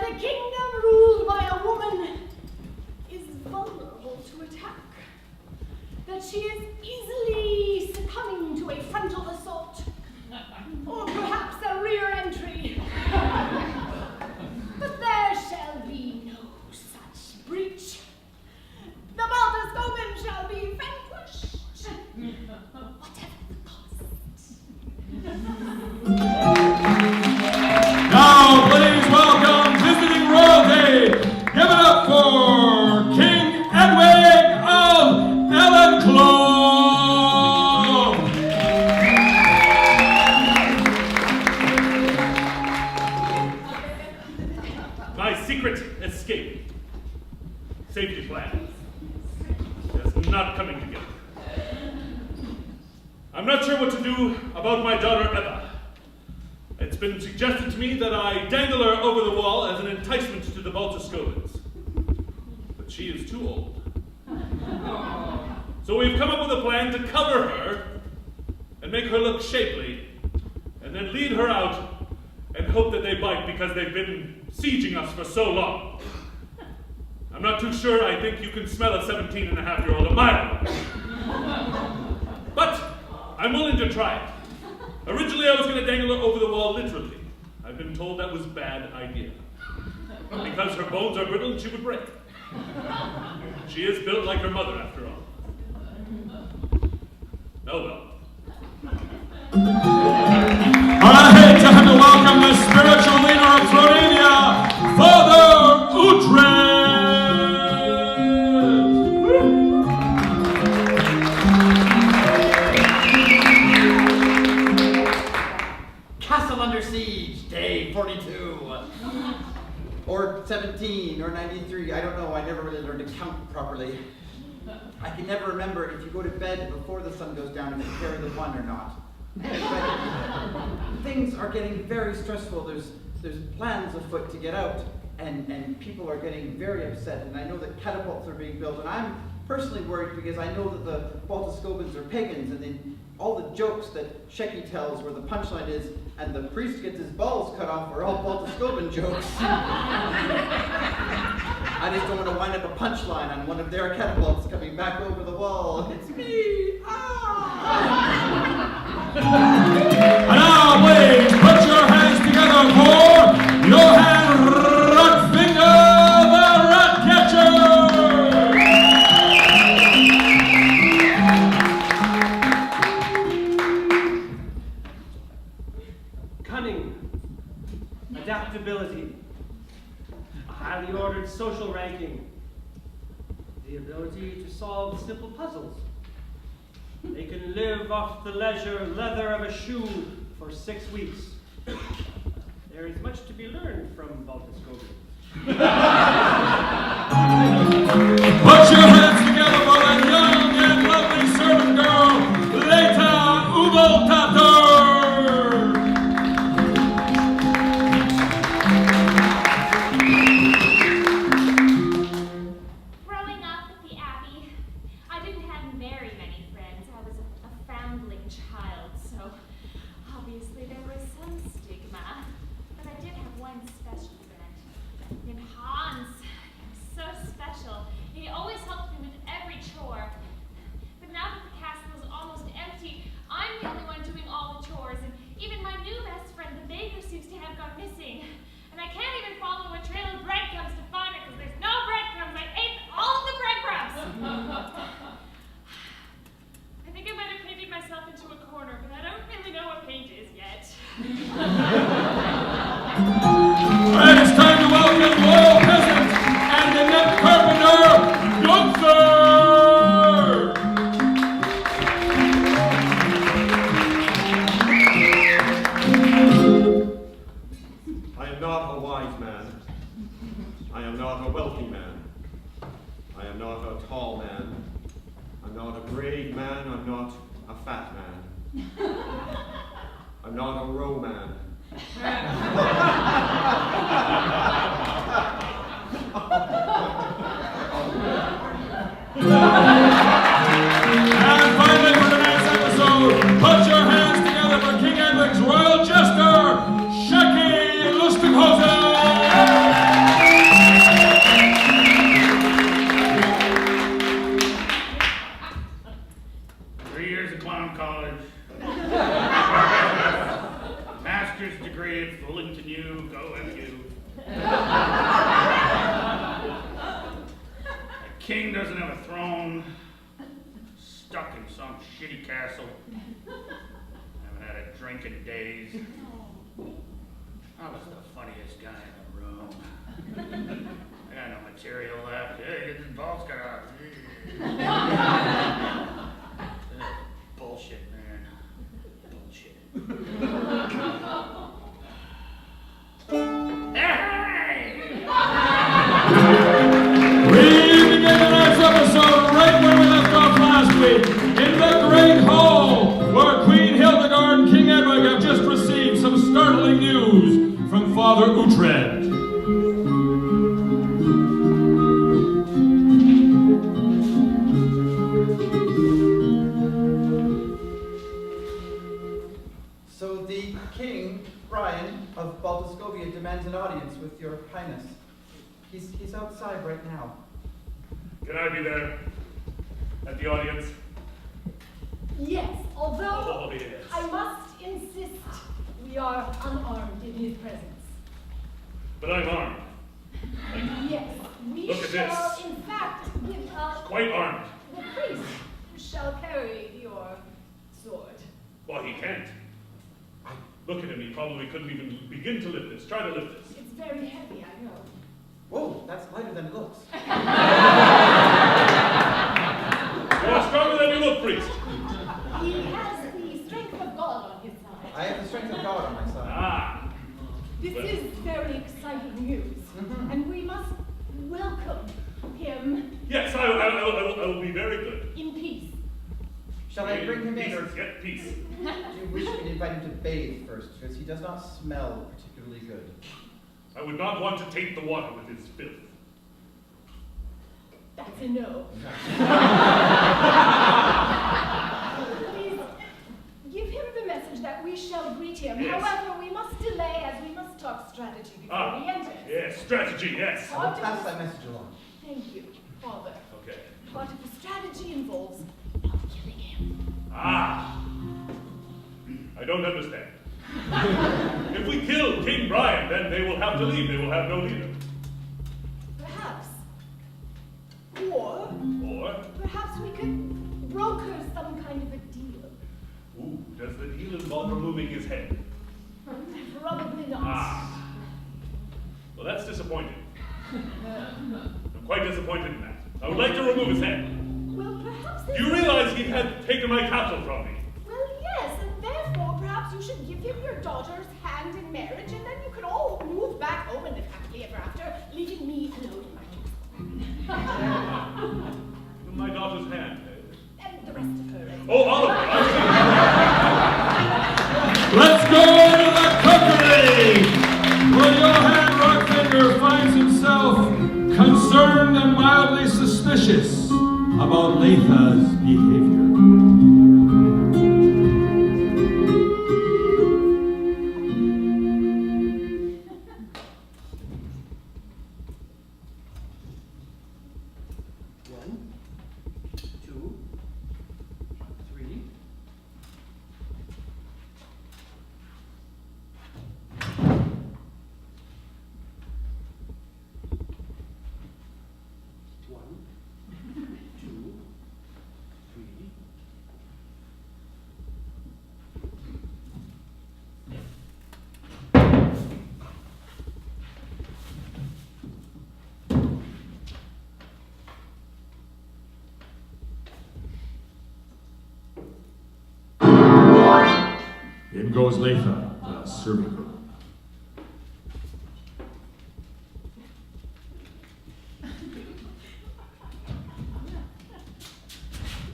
that a kingdom ruled by a woman is vulnerable to attack. That she is easily succumbing to a frontal assault, or perhaps a rear entry. But there shall be no such breach. The Baltascoman shall be vanquished, whatever the cost. Now, please welcome visiting royalty. Give it up for King Edwig of Ellenclone. My secret escape. Safety plan is not coming together. I'm not sure what to do about my daughter Eva. It's been suggested to me that I dangle her over the wall as an enticement to the Baltascovans. But she is too old. So we've come up with a plan to cover her and make her look shapely, and then lead her out and hope that they bite because they've been sieging us for so long. I'm not too sure I think you can smell a 17-and-a-half-year-old a mile away. But I'm willing to try it. Originally, I was going to dangle her over the wall literally. I've been told that was a bad idea. Because her bones are brittle and she would break. She is built like her mother, after all. Oh well. I hate to have to welcome the spiritual leader of Floridia, Father Uhtred. Castle under siege, day 42. Or 17, or 93, I don't know, I never really learned to count properly. I can never remember if you go to bed before the sun goes down if you carry the one or not. But things are getting very stressful. There's plans afoot to get out, and people are getting very upset, and I know that catapults are being built, and I'm personally worried because I know that the Baltascovans are pagans, and then all the jokes that Shecky tells where the punchline is, and the priest gets his balls cut off are all Baltascovan jokes. I just don't want to wind up a punchline on one of their catapults coming back over the wall. It's me! Ah! And now, please, put your hands together for Johann Rotfinger, the Rat Catcher! Cunning, adaptability, a highly ordered social ranking, the ability to solve simple puzzles. They can live off the leather of a shoe for 6 weeks. There is much to be learned from Baltascovan. Put your hands together for that young and lovely servant girl, Leta Ubeltater! Growing up at the Abbey, I didn't have very many friends. I was a foundling child, so obviously there was some stigma. But I did have one special friend named Hans. He was so special. He always helped me with every chore. But now that the castle is almost empty, I'm the only one doing all the chores, and even my new best friend, the baker, seems to have gone missing. And I can't even follow a trail of breadcrumbs to find her because there's no breadcrumbs. I ate all of the breadcrumbs. I think I might have painted myself into a corner, but I don't really know what paint is yet. And it's time to welcome Royal Peasant and the Net Carpenter, Gunther! I am not a wise man. I am not a wealthy man. I am not a tall man. I'm not a brave man. I'm not a fat man. I'm not a row man. And finally, for tonight's episode, put your hands together for King Edward's Royal Jester, Shecky Lustenhausen! to go with you. The king doesn't have a throne. Stuck in some shitty castle. Haven't had a drink in days. I was the funniest guy in the room. I got no material left. Hey, get this balls cut out. Bullshit, man. Bullshit. Hey! We begin tonight's episode right where we left off last week, in the Great Hall, where Queen Hildegard and King Edward have just received some startling news from Father Uhtred. So the king, Brian of Baldiscovia, demands an audience with your highness. He's outside right now. Can I be there? At the audience? Yes, although Oh, yes. I must insist we are unarmed in his presence. But I'm armed. Yes, we Look at shall, this. in fact, give up. Quite armed. The priest shall carry your sword. Well, he can't. Look at him, he probably couldn't even begin to lift this. Try to lift this. It's very heavy, I know. Whoa, that's lighter than it looks. You are stronger than you look, priest. He has the strength of God on his side. I have the strength of God on my side. Ah. This Well. is very exciting news, and we must welcome him Yes, I will be very good. in peace. Shall I bring him in, or Peace, get peace. do you wish me to invite him to bathe first? Because he does not smell particularly good. I would not want to taint the water with his filth. That's a no. Please give him the message that we shall greet him. Yes. However, we must delay as we must talk strategy before he enters. Yes, strategy, yes. I will pass that message along. Thank you, Father. Okay. Part of the strategy involves not killing him. Ah. I don't understand. If we kill King Brian, then they will have to leave. They will have no leader. Perhaps. Or Or, perhaps we could broker some kind of a deal. ooh, does the deal involve removing his head? Probably not. Ah. Well, that's disappointing. I'm quite disappointed in that. I would like to remove his head. Well, perhaps Do you realize he had taken my castle from me? Well, yes, and therefore perhaps you should give him your daughter's hand in marriage, and then you could all move back home and live happily ever after, leaving me alone in my With my daughter's hand. and the rest of her. Oh, Oliver, I Let's go to the cookery, where Johann Rockfinger finds himself concerned and mildly suspicious about Letha's behavior. One, two, three. One, two, three. In goes Letha, the serving girl.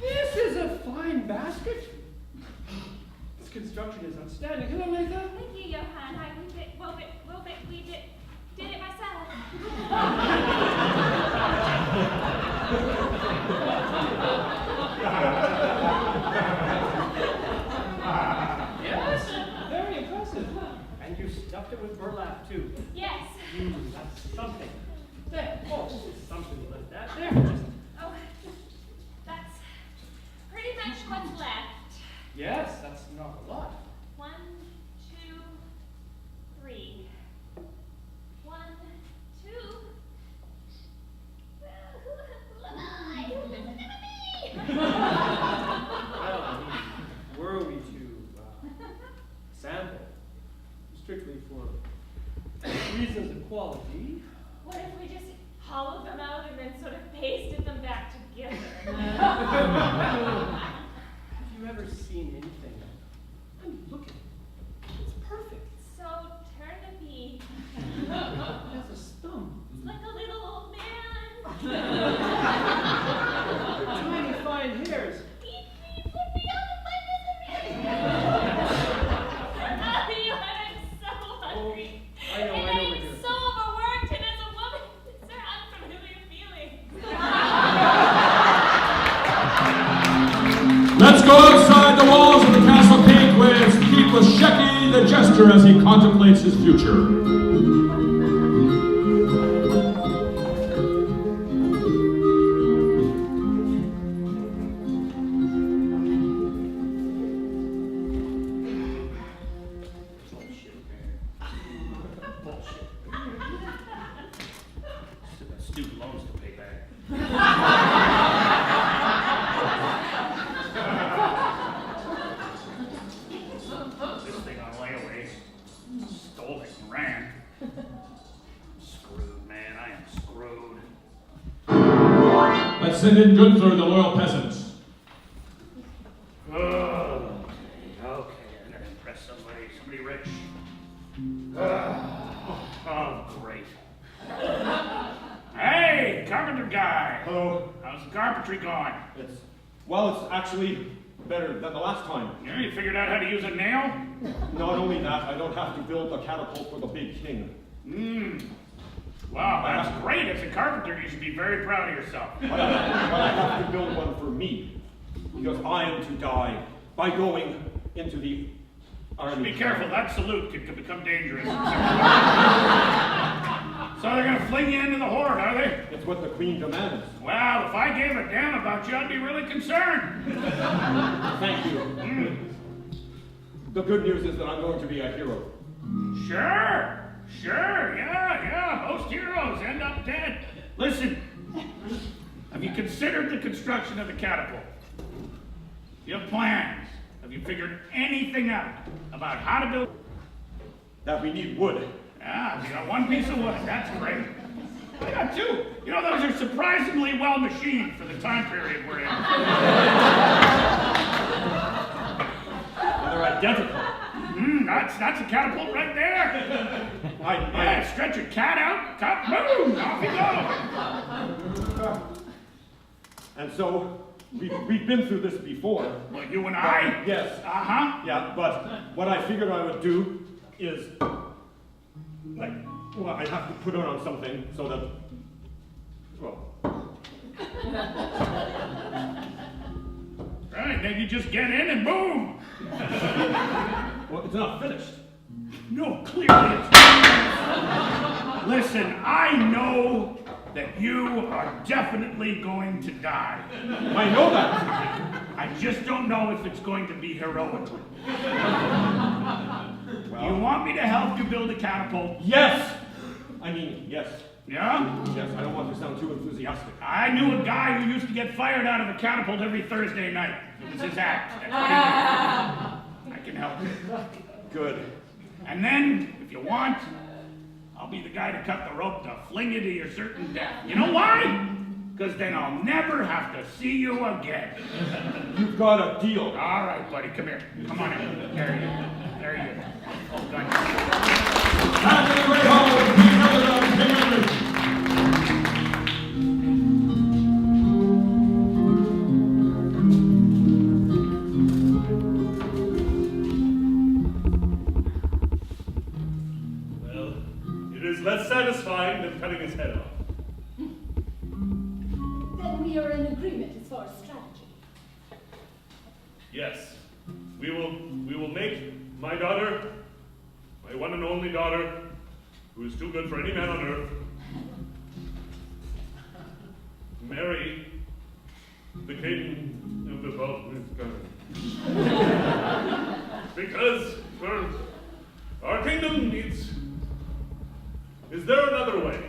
This is a fine basket. This construction is outstanding. Hello, Letha. Thank you, Johann. We did it myself. Yes, very impressive. And you stuffed it with burlap too. Yes. That's something. There. Oh, something like that. There. Just, Oh, that's pretty much what's left. yes, that's not a lot. 1, 2, 3. reasons of quality. What if we just hollowed them out and then sort of pasted them back together? Have you ever seen anything? I'm looking. It's perfect. So turnipy. It has a stump. It's like a little old man. Tiny fine hairs. Eat me, put me out of my misery. I'm so hungry. I know, and right over I'm here. so overworked, and as a woman, it's an unfamiliar feeling. Let's go outside the walls of the Castle Cake with speak with Shecky the Jester as he contemplates his future. Bullshit, man. Bullshit. Still got student loans to pay back. This thing on layaway. Stole it and ran. Screwed, man. I am screwed. Let's send in Gunther, the loyal peasant. Oh, okay, I gotta impress somebody rich. Oh, great. Hey, carpenter guy. Hello. How's the carpentry going? Well, it's actually better than the last time. Yeah, you figured out how to use a nail? Not only that, I don't have to build a catapult for the big king. Wow, that's great. As a carpenter, you should be very proud of yourself. But I have to build one for me, because I am to die by going into the army. Be careful, that salute could become dangerous. So they're gonna fling you into the horde, are they? It's what the queen demands. Well, if I gave a damn about you, I'd be really concerned. Thank you. The good news is that I'm going to be a hero. Sure, yeah. Most heroes end up dead. Listen, have you considered the construction of the catapult? You have plans? Have you figured anything out about how to build? That we need wood. Yeah, you got one piece of wood. That's great. I got two. You know, those are surprisingly well machined for the time period we're in. They're identical. That's a catapult right there. Yeah, stretch your cat out, boom, off you go. And so, we've been through this before. Well, you and I? Yes. Uh-huh. Yeah, but what I figured I would do is, I have to put it on something so that, Right, then you just get in and boom. well, it's not finished. No, clearly it's not. Listen, I know that you are definitely going to die. I know that. I just don't know if it's going to be heroically. You want me to help you build a catapult? Yes! I mean, yes. Yeah? Yes, I don't want to sound too enthusiastic. I knew a guy who used to get fired out of a catapult every Thursday night. It was his act. That's what he did. I can help you. Good. And then, if you want, I'll be the guy to cut the rope to fling you to your certain death. You know why? Because then I'll never have to see you again. You've got a deal. All right, buddy, come here. Come on in. There you go. Oh, God. Back in the great hall with Queen Helena and King Henry. Well, it is less satisfying than cutting his head off. Then we are in agreement as far as strategy. Yes, we will make my daughter, my one and only daughter, who is too good for any man on earth, marry the king of the Balkan. Because, well, our kingdom needs. Is there another way?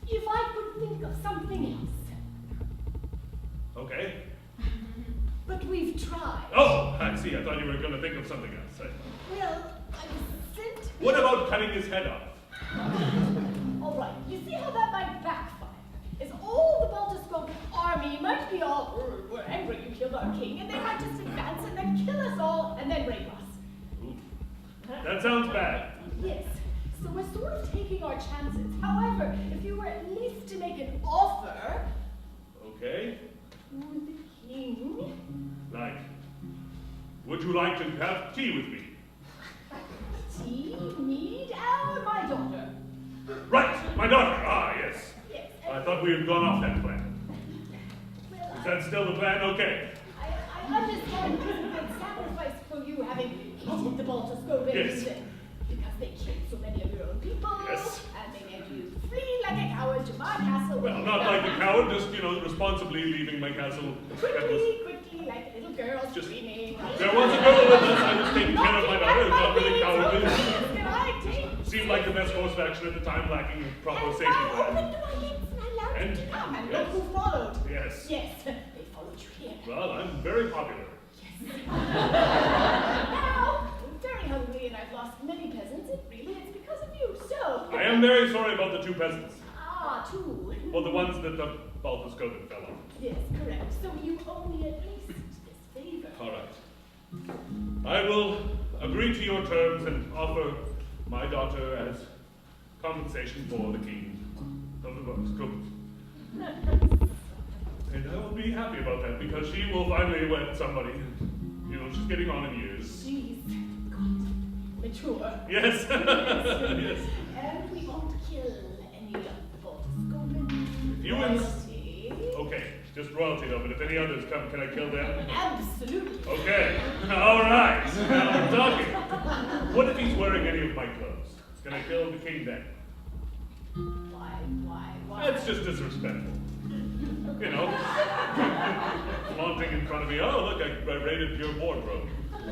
If I could think of something else. Okay. But we've tried. Oh, I see. I thought you were going to think of something else. Well, I was sent. What about cutting his head off? All right, you see how that might backfire? Is all the Baltiscope army might be all, we're angry you killed our king, and they might just advance and then kill us all and then rape us. Ooh. That sounds bad. Yes, so we're sort of taking our chances. However, if you were at least to make an offer Okay. to the king, Like, would you like to have tea with me? tea, mead, and my daughter. Right, my daughter. Ah, yes. Yes, I thought we had gone off that plan. well, Is that still the plan? Okay. I understand it was a good sacrifice for you having hated the Baltiscope Yes. because they killed so many of your own people. Yes. And they made you flee like a coward to my castle. Well, not like a coward, just, responsibly leaving my castle. That was, Quickly, like a little girl Just- screaming. there was a girl with us. I was taking care of my daughter. It's not really cowardly. Can I take? Seemed like the best course of action at the time, lacking a proper And safety I opened plan. the gates and I allowed And- you to come. And yes. look who followed. Yes. Yes, they followed you here. Well, I'm very popular. Now, I'm very hungry and I've lost many peasants, and really it's because of you, so. I am very sorry about the two peasants. Ah, two. Well, the ones that the Baltiscope fell on. Yes, correct. So you owe me at least this favor. All right. I will agree to your terms and offer my daughter as compensation for the king of the Baltiscope. And I will be happy about that because she will finally wed somebody. She's getting on in years. She's mature. Yes. Yes. And we won't kill any of the Baltiscope. You royalty. Okay, just royalty though, but if any others come, can I kill them? Absolutely. Okay, all right, now we're talking. What if he's wearing any of my clothes? Can I kill the king then? Why? That's just disrespectful. Flaunting in front of me, oh look, I raided your wardrobe. Well,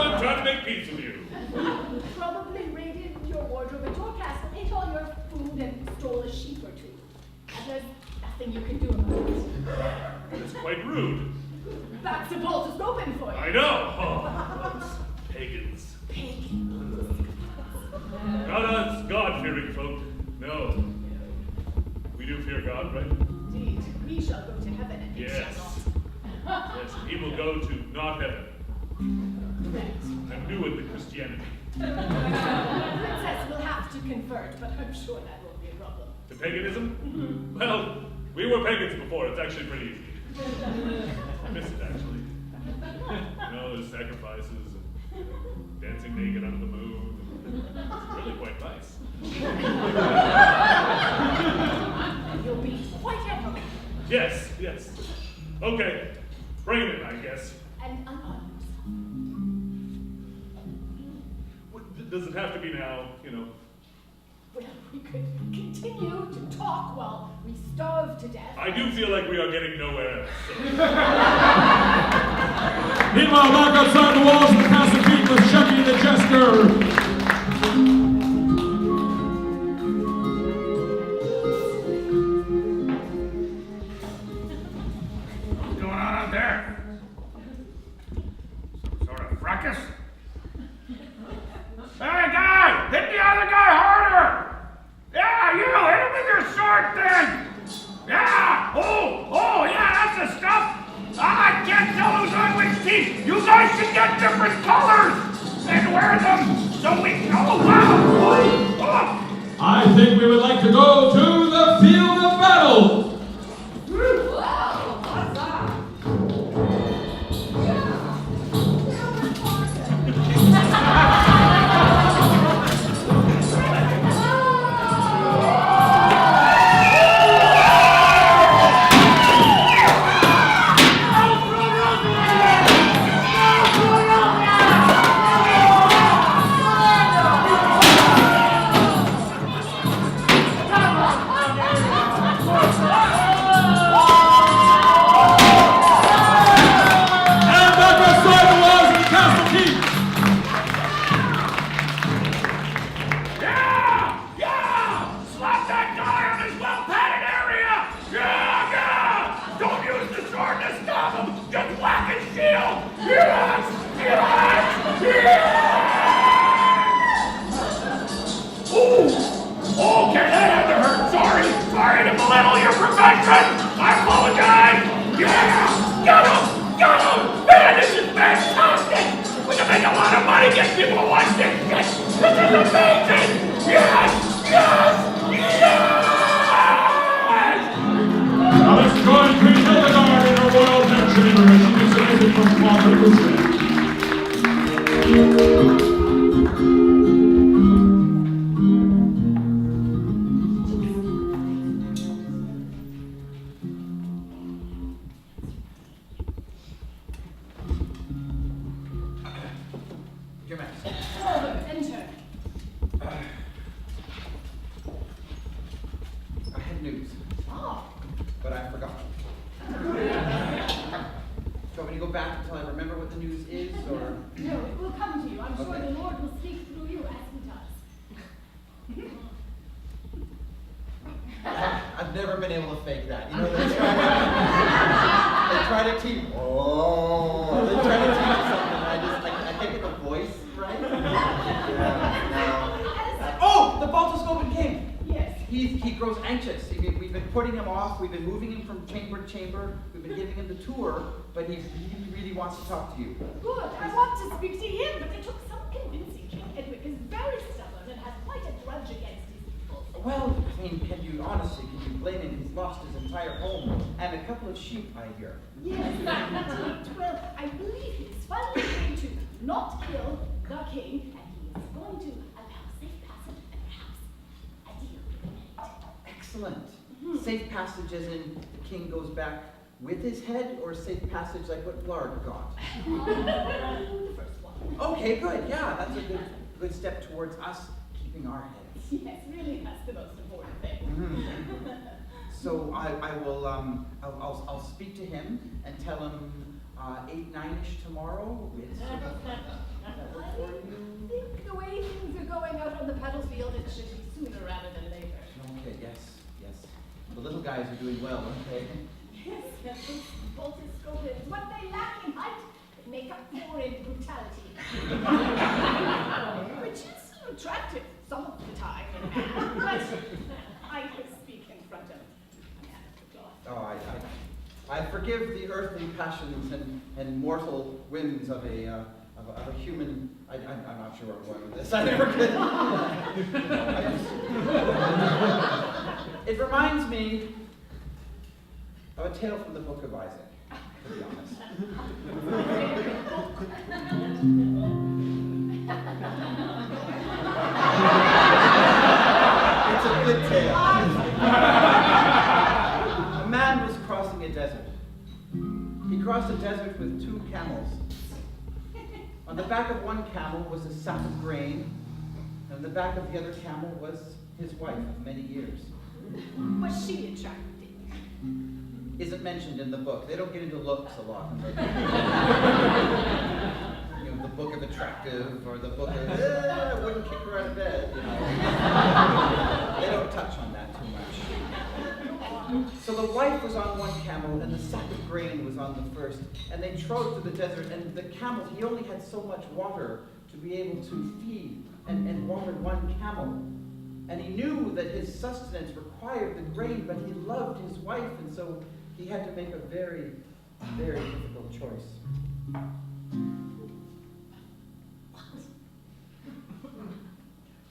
I'm trying to make peace with you. Probably raided your wardrobe at your castle, ate all your food, and stole a sheep or two. And there's nothing you can do about it. It's quite rude. That's a Baltiscope for you. I know. Oh, those pagans. Not us God-fearing folk. No. We do fear God, right? Indeed, we shall go to heaven and they shall Yes. not. Yes, he will go to not heaven. Correct. I'm new with the Christianity. Princess will have to convert, but I'm sure that won't be a problem. To paganism? Well, we were pagans before. It's actually pretty easy. I miss it, actually. There's sacrifices and dancing naked under the moon. It's really quite nice. You'll be quite at home. Yes. Okay. Bring it in, I guess. And unarmed. Does it have to be now, Well, we could continue to talk while we starve to death. I do feel like we are getting nowhere else. So. Meanwhile, back outside the walls of the castle beat with Chucky the Jester. What's going on out there? Some sort of fracas? Hey, guy! Hit the other guy harder! Yeah, you! Hit him with your sword then! Yeah! Oh, yeah, that's the stuff! I can't tell who's on which team! You guys should get different colors! And wear them so we can... Oh, wow! Oh. I think we would like to go to the field of battle. Now let's join Queen Hildegard in her royal bedchamber as she makes a visit from Father Lucian. Your Majesty. Father, enter. I had news, Ah, but I forgot. Do you want me to go back until I remember what the news is, or? no, it will come to you. I'm sure Okay. the Lord will speak through you as he does. I've never been able to fake that. You know, they try to teach. Oh, they try to teach me something. I can't get the voice right. Yeah, no. Oh, the Baltascopan King. Yes. He grows anxious. We've been putting him off. We've been moving him from chamber to chamber. We've been giving him the tour, but he really wants to talk to you. Good. I want to speak to him, but it took some convincing. King Edward is very stubborn and has quite a grudge against his people. Well, I mean, can you blame him? He's lost his entire home and a couple of sheep, I hear. Yes, indeed. Well, I believe he is finally going to not kill the king, and he is going to allow safe passage and perhaps a deal with the knight. Excellent. Safe passage as in the king goes back with his head, or safe passage like what Blard got? The first one. Okay, good. Yeah, that's a good step towards us keeping our heads. Yes, really, that's the most important thing. Mhm. So I will I'll speak to him and tell him 8-9ish tomorrow. That work for you? I think the way things are going out on the battlefield, it should be sooner rather than later. Okay. Yes. The little guys are doing well, aren't they? Yes, those Baltascopans, what they lack in height, they make up for in brutality. Which is attractive some of the time in man, but I could speak in front of a man of the cloth. Oh, I forgive the earthly passions and mortal whims of a human. I'm not sure where I'm going with this. I never could. It reminds me of a tale from the Book of Isaac, to be honest. It's a good tale. A man was crossing a desert. He crossed a desert with 2 camels. On the back of one camel was a sack of grain, and on the back of the other camel was his wife of many years. Was she attractive? Isn't mentioned in the book. They don't get into looks a lot. You know, the book of attractive or the book of, I wouldn't kick her out of bed, you know. They don't touch on that too much. So the wife was on one camel and the sack of grain was on the first. And they trod through the desert, and the camel, he only had so much water to be able to feed and water one camel. And he knew that his sustenance required the grain, but he loved his wife, and so he had to make a very, very difficult choice.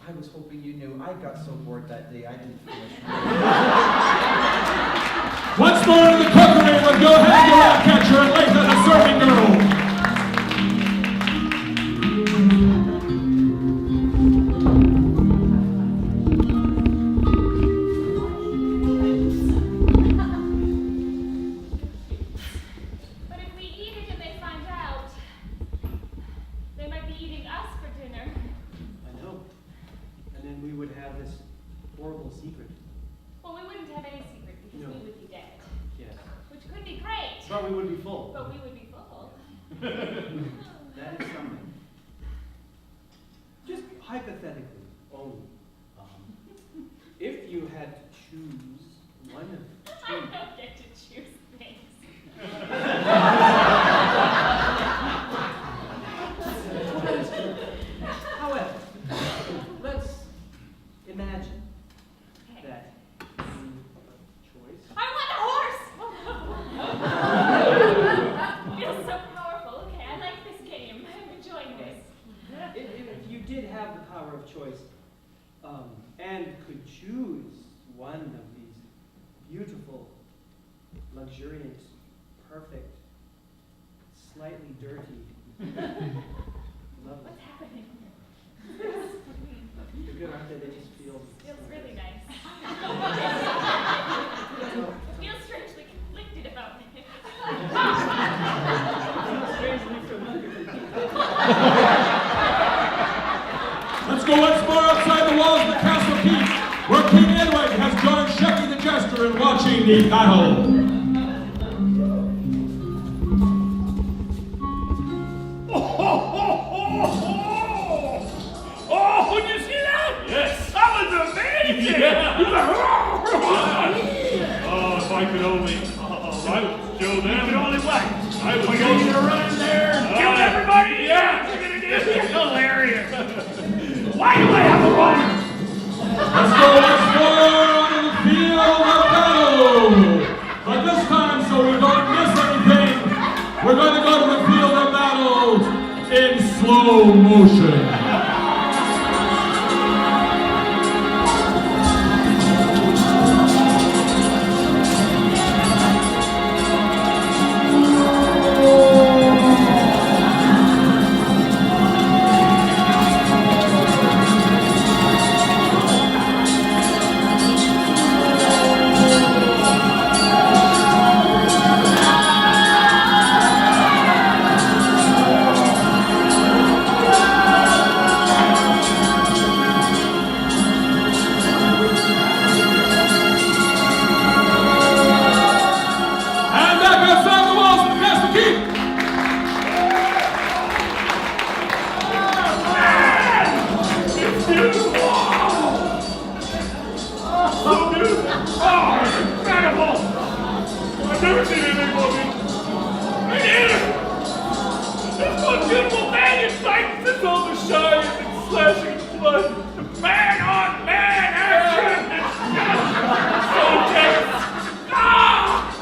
I was hoping you knew. I got so bored that day, I didn't finish. Once more to the cookery with Go Ahead, Go Rat Catcher, and Latha the serving girl. But if we eat it and they find out, they might be eating us for dinner. I know. And then we would have this horrible secret. Well, we wouldn't have any secret because No. we would be dead. Yes. Which could be great. But we would be full. But we would be full. That is something. Just hypothetically only. If you had to choose one of I two. don't get to choose things. However, let's imagine that choice. I want a horse! Feels so powerful. Okay, I like this game. I'm enjoying this. If you did have the power of choice, choice, and could choose one of these beautiful, luxuriant, perfect, slightly dirty, lovely. What's happening? They're good, aren't they? They just feel. Feels really nice. Feels strangely conflicted about it. Strangely familiar. Let's go once more outside the walls of the castle keep, where King Edward has joined Sheppy the Jester in watching the battle. Oh, did you see that? Yes. That was amazing! Yeah. He's like, Oh, if I could only. I would show them. you can only what? I would We're show gonna run in there and kill everybody? Yeah, you're gonna do it. Hilarious. Why do I have a boner? Let's go once more onto the field of battle. But this time, so we don't miss anything, we're going to go to the field of battle in slow motion. And back outside the walls of the castle keep. Oh, it's incredible! I've never seen anything like it. Me neither! This one beautiful thing is like It's all the shine and slashing blood. man on man action! It's just so tense! Ah!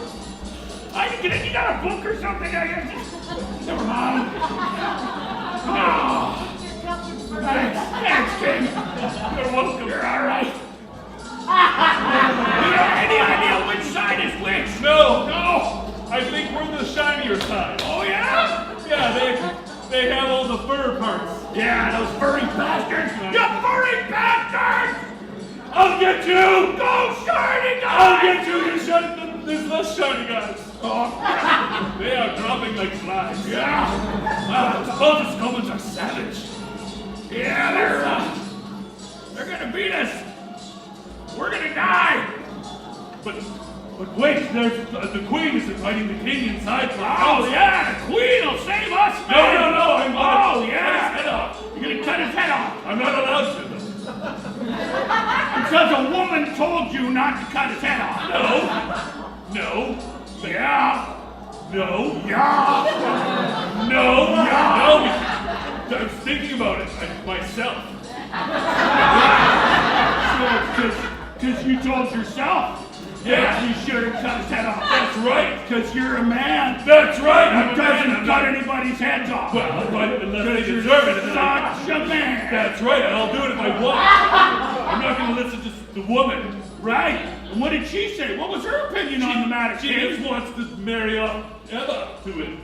I can get it. You got a book or something? Never mind. Ah! Thanks, King. You're welcome. You're all right. You have any idea which side is which? No. No. I think we're the shinier side. Oh yeah? Yeah, they have all the fur parts. Yeah, those furry bastards! You furry bastards! I'll get you! Go shiny guys! I'll get you, you shiny. There's less shiny guys. Oh, They are dropping like flies. yeah! Wow, those Bulbous Goblins are savage. Yeah, they're gonna beat us. We're gonna die. But wait, there's the queen is inviting the king inside for Oh yeah, the queen will save us, man. No, I'm gonna Oh cut yeah. his head off. You're gonna cut his head off. I'm not allowed to. Because a woman told you not to cut his head off. No. Yeah. No. Yeah. No. Yeah. No. I was thinking about it myself. So because you told yourself that you should have cut his head off. That's right. Because you're a man. That's right. I'm Who a man. doesn't I'm cut not- anybody's heads off. Well, but unless they Because you're deserve it. and then I- such a man. That's right, and I'll do it if I want. I'm not going to listen to the woman. Right. And what did she say? What was her opinion on the matter, She kid? just wants to marry Emma to him.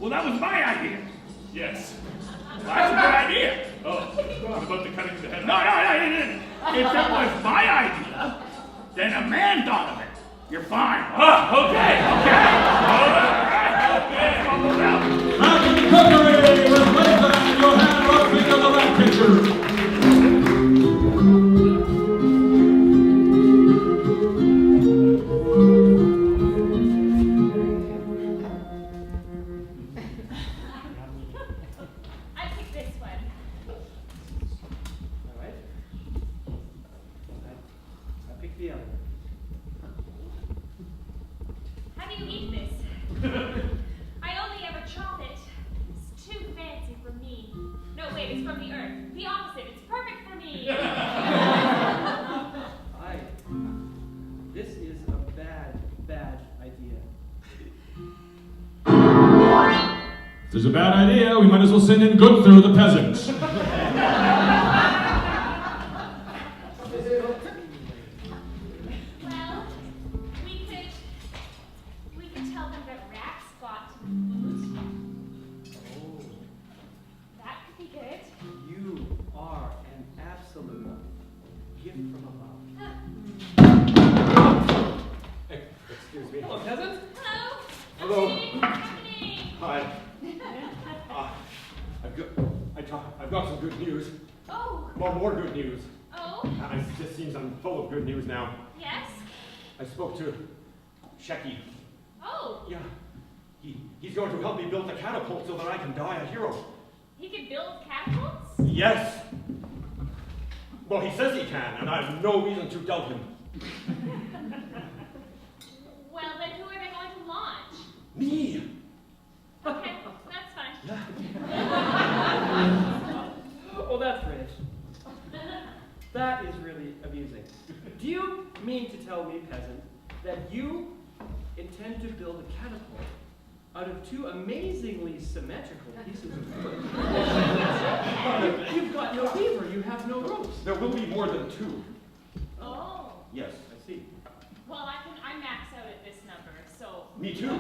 Well, that was my idea. Yes. Well, that's a good idea. Oh, what about the cutting the head No. off? If it was my idea, then a man thought of it. You're fine. Ah, okay. All right. Okay. Fumbled out. Back in the cookery with Linda and Johann Rodriguez of the Rat Pitcher. I picked this one. All right. I picked the other. How do you eat this? I only ever chop it. It's too fancy for me. No, wait, it's from the earth. The opposite. It's perfect for me. This is a bad idea. If there's a bad idea, we might as well send in Gunther the peasant. from above. Excuse me. Hello, peasant. Hello. Hello. What's happening? Hi. I've got some good news. Oh. Well, more good news. Oh. It just seems I'm full of good news now. Yes. I spoke to Shecky. Oh. Yeah. He's going to help me build a catapult so that I can die a hero. He can build catapults? Yes. Well, he says he can, and I have no reason to doubt him. Well, then who are they going to launch? Me. Okay, that's fine. Oh, that's rich. That is really amusing. Do you mean to tell me, peasant, that you intend to build a catapult out of two amazingly symmetrical pieces of wood? You've got no lever, you have no ropes. There will be more than two. Oh. Yes. I see. Well, I max out at this number, so. Me too.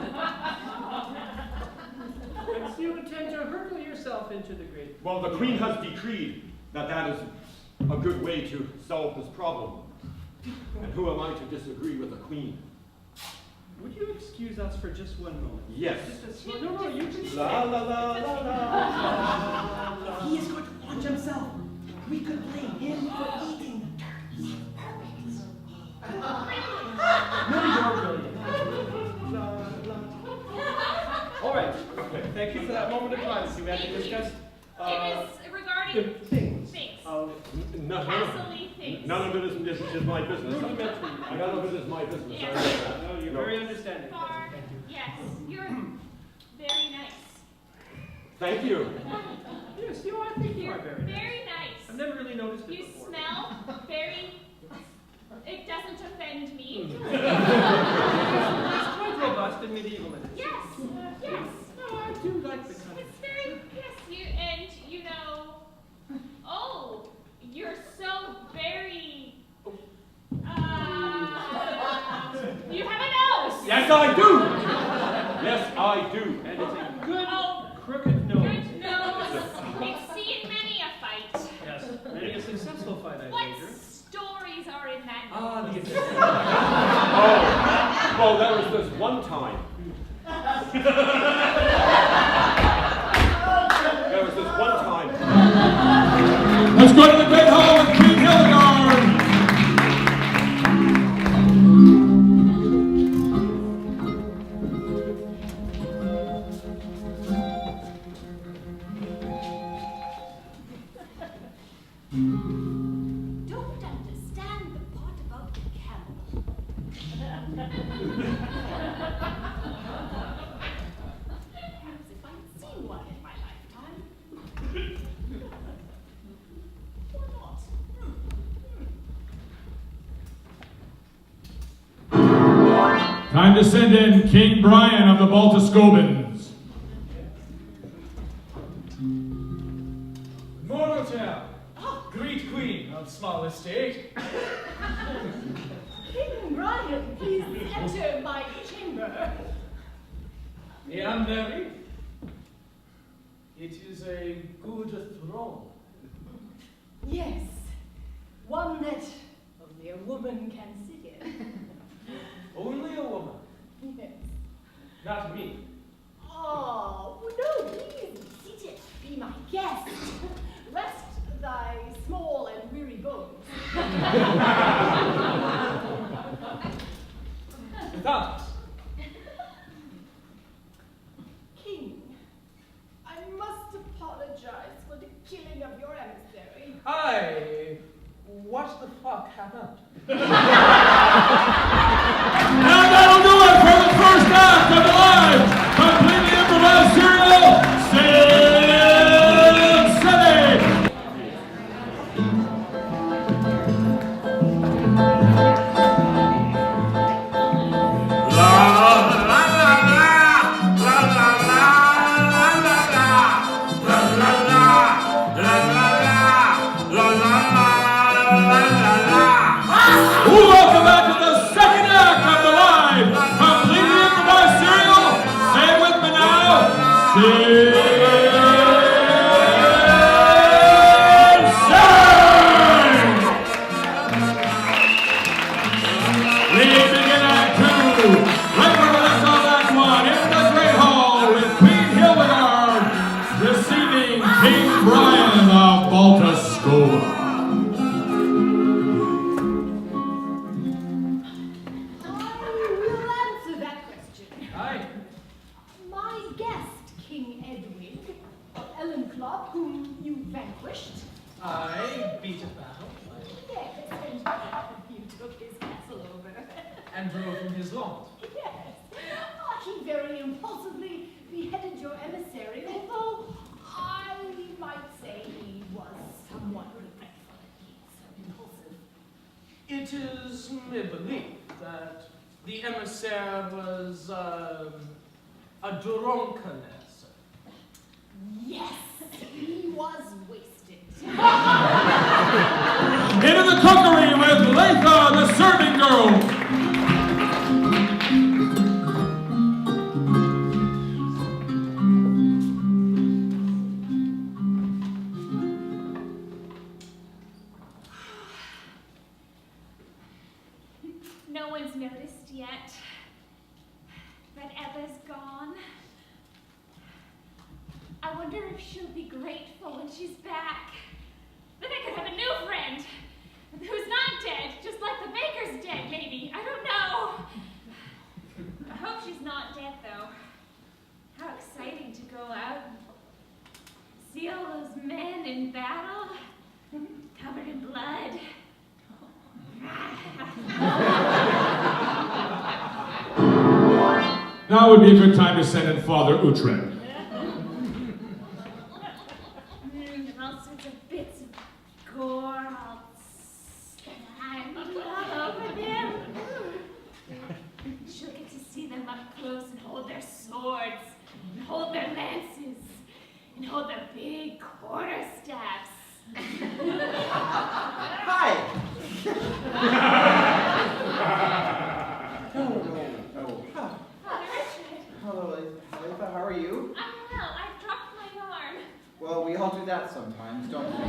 And so you intend to hurtle yourself into the great. Well, the Queen has decreed that that is a good way to solve this problem. And who am I to disagree with the Queen? Would you excuse us for just one moment? Yes. No, you can La la la la la. He is going to launch himself. We could blame him for eating the turds. No, you're brilliant. All right. Thank you for that moment of privacy. We had to discuss It was regarding things. Castly things. None of it is my business. None of it is my business. Yes. No, you're very understanding. Far, Thank you. yes, you're very nice. Thank you. Yes, I think you You're are very nice. very nice. I've never really noticed it You before. smell very. It doesn't offend me. It's quite robust and medieval in it. Yes, yes. No, I do like the kind It's very yes. You know. Oh, you're so very. You have a nose. Yes, I do. Yes, I do. And it's a good Oh, crooked nose. good nose. It's seen many a fight. Yes, many a successful fight, I What wager. stories are in that nose? Ah, the Oh, well, there was this one time. There was this one time. Let's go to the Great Hall with Queen Hildegard. Don't understand the part about the camel. Perhaps if I'd seen one in my lifetime. Or not. Time to send in King Brian of the Baltiscobins. Mortal town, great queen of small estate. King Brian, please enter my chamber. I am very. It is a good throne. Yes, one that only a woman can sit in. Only a woman, Yes. not me. Oh, no, please, sit it, be my guest. Rest thy small and weary bones. Thanks. King, I must apologize for the killing of your emissary. Aye, what the fuck happened? Now that'll do it for the first act of the live, completely improvised serial, Sin City. Welcome back to the second act of the live, completely improvised serial. Say it with me now. Sin City. and drove from his land. Yes. He very impulsively beheaded your emissary, although I might say he was somewhat regretful at being so impulsive. It is my belief that the emissary was a drunkenness. Yes, he was wasted. Into the cookery with Latha, the serving girl. No one's noticed yet that Ella's gone. I wonder if she'll be grateful when she's back. Then I could have a new friend who's not dead, just like the baker's dead, maybe. I don't know. I hope she's not dead, though. How exciting to go out and see all those men in battle, covered in blood. Now would be a good time to send in Father Utrecht. And all sorts of bits of gore all slammed all over them. She'll get to see them up close and hold their swords, and hold their lances, and hold their big quarterstaffs. Hi! No. Father Richard, Hello, Latha, how are you? I'm well. I dropped my arm. Well, we all do that sometimes, don't we?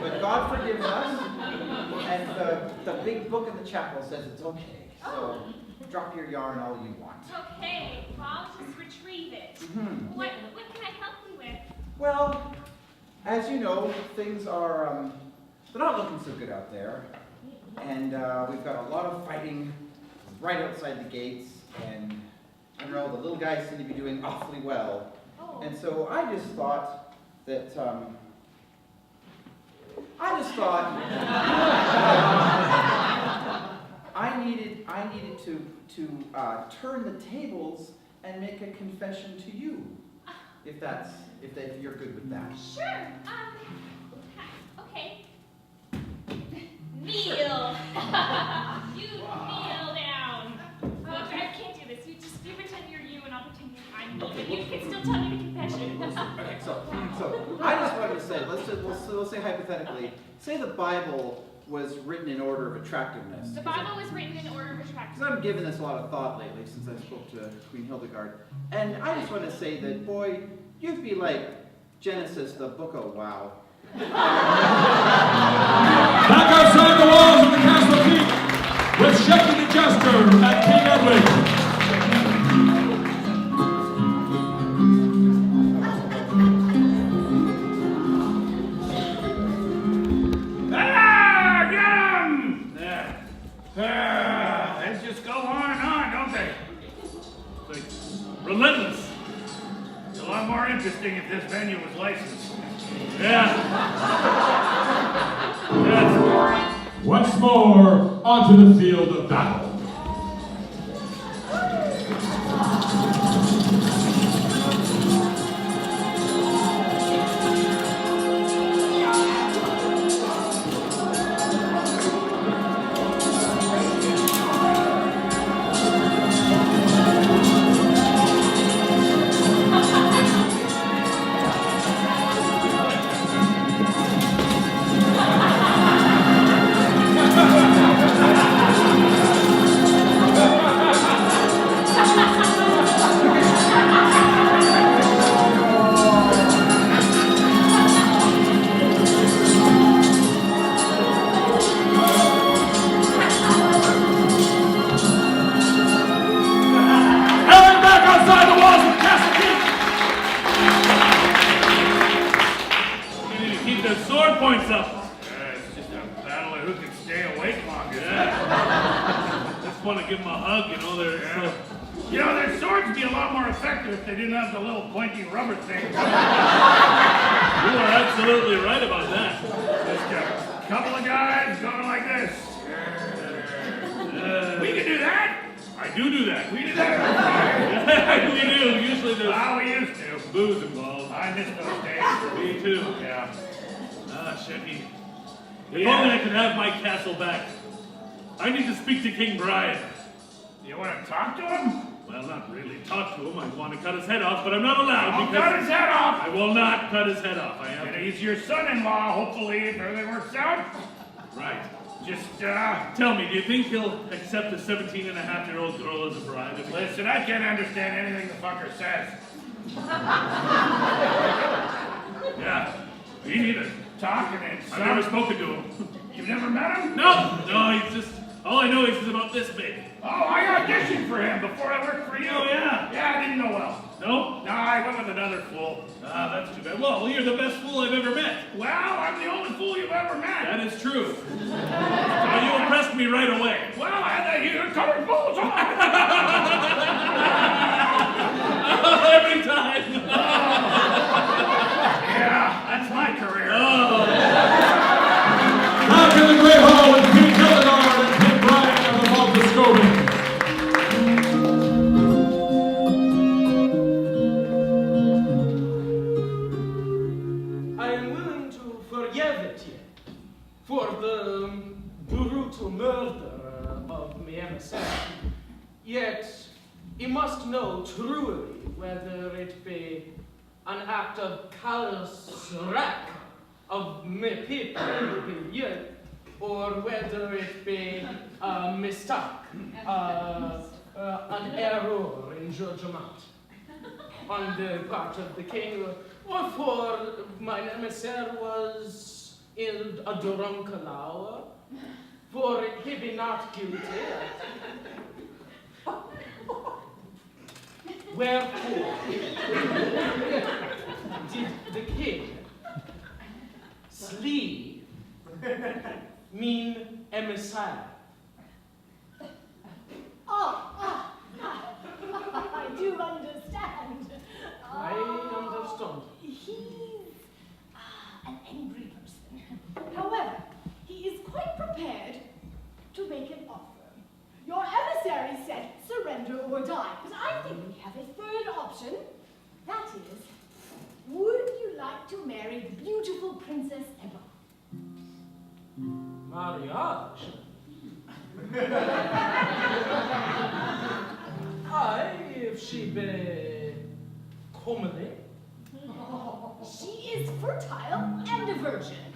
But God forgives us, and the big book in the chapel says it's okay. So drop your yarn all you want. Okay, well, I'll just retrieve it. Mhm. What can I help you with? Well, as you know, things are, they're not looking so good out there. And we've got a lot of fighting right outside the gates, and I don't know, the little guys seem to be doing awfully well. Oh. And so I just thought that, I needed to turn the tables and make a confession to you, if you're good with that. Sure. Okay. Kneel. You kneel down. I can't do this. You pretend you're you, and I'll pretend I'm me. But you can still tell me the confession. Okay, so I just wanted to say, let's say hypothetically, say the Bible was written in order of attractiveness. The Bible was written in order of attractiveness. Because I've given this a lot of thought lately since I spoke to Queen Hildegard. And I just want to say that, boy, you'd be like Genesis, the book of wow. Back outside the walls of the castle keep with Shaky the Jester and King Edward. They just go on and on, don't they? Like, relentless. It's a lot more interesting if this venue was licensed. Yeah. Yes. Once more, onto the field of battle. Points up. It's just a battle of who can stay awake longer. Yeah. Just want to give them a hug, you know. They're Yeah. You know, their swords would be a lot more effective if they didn't have the little pointy rubber thing. You are absolutely right about that. Just a couple of guys going like this. We can do that. do that. We do that on Friday. We do. Usually there's Well, we used to. booze involved. I miss those days. Me too. Yeah. Ah, Sheppy. If Yeah. only I could have my castle back. I need to speak to King Brian. You want to talk to him? Well, not really talk to him. I want to cut his head off, but I'm not allowed I'll because cut his head off. I will not cut his head off. I have And to. he's your son-in-law, hopefully, if everything works out. Right. Just, Tell me, do you think he'll accept a 17-and-a-half-year-old girl as a bride? listen, I can't understand anything the fucker says. Yeah. Me neither. Talking and I've never stuff. spoken to him. You've never met him? No, he's just. All I know is he's about this big. Oh, I auditioned for him before I worked for you. Oh, yeah. Yeah, I didn't know well. No? No, I went with another fool. Ah, that's too bad. Well, you're the best fool I've ever met. Well, I'm the only fool you've ever met. That is true. You impressed me right away. Well, I had that here covered fools on. Every time. Yeah, that's my career. Now to the Great Hall with Queen Hildegard and King Brian of the Baltascogan. I am willing to forgive it for the brutal murder of my emissary. Yet, you must know truly whether it be an act of callous wreck of my people, or whether it be a mistake, an error in judgment on the part of the king, or for my emissary was in a drunken hour, for he be not guilty. Wherefore did the king sleep mean emissary? I do understand. I understand. He's an angry person. However, he is quite prepared to make an offer. Your emissary said surrender or die, but I think we have a third option. That is, would you like to marry the beautiful Princess Emma? Mariage? Aye, if she be comely. She is fertile and a virgin.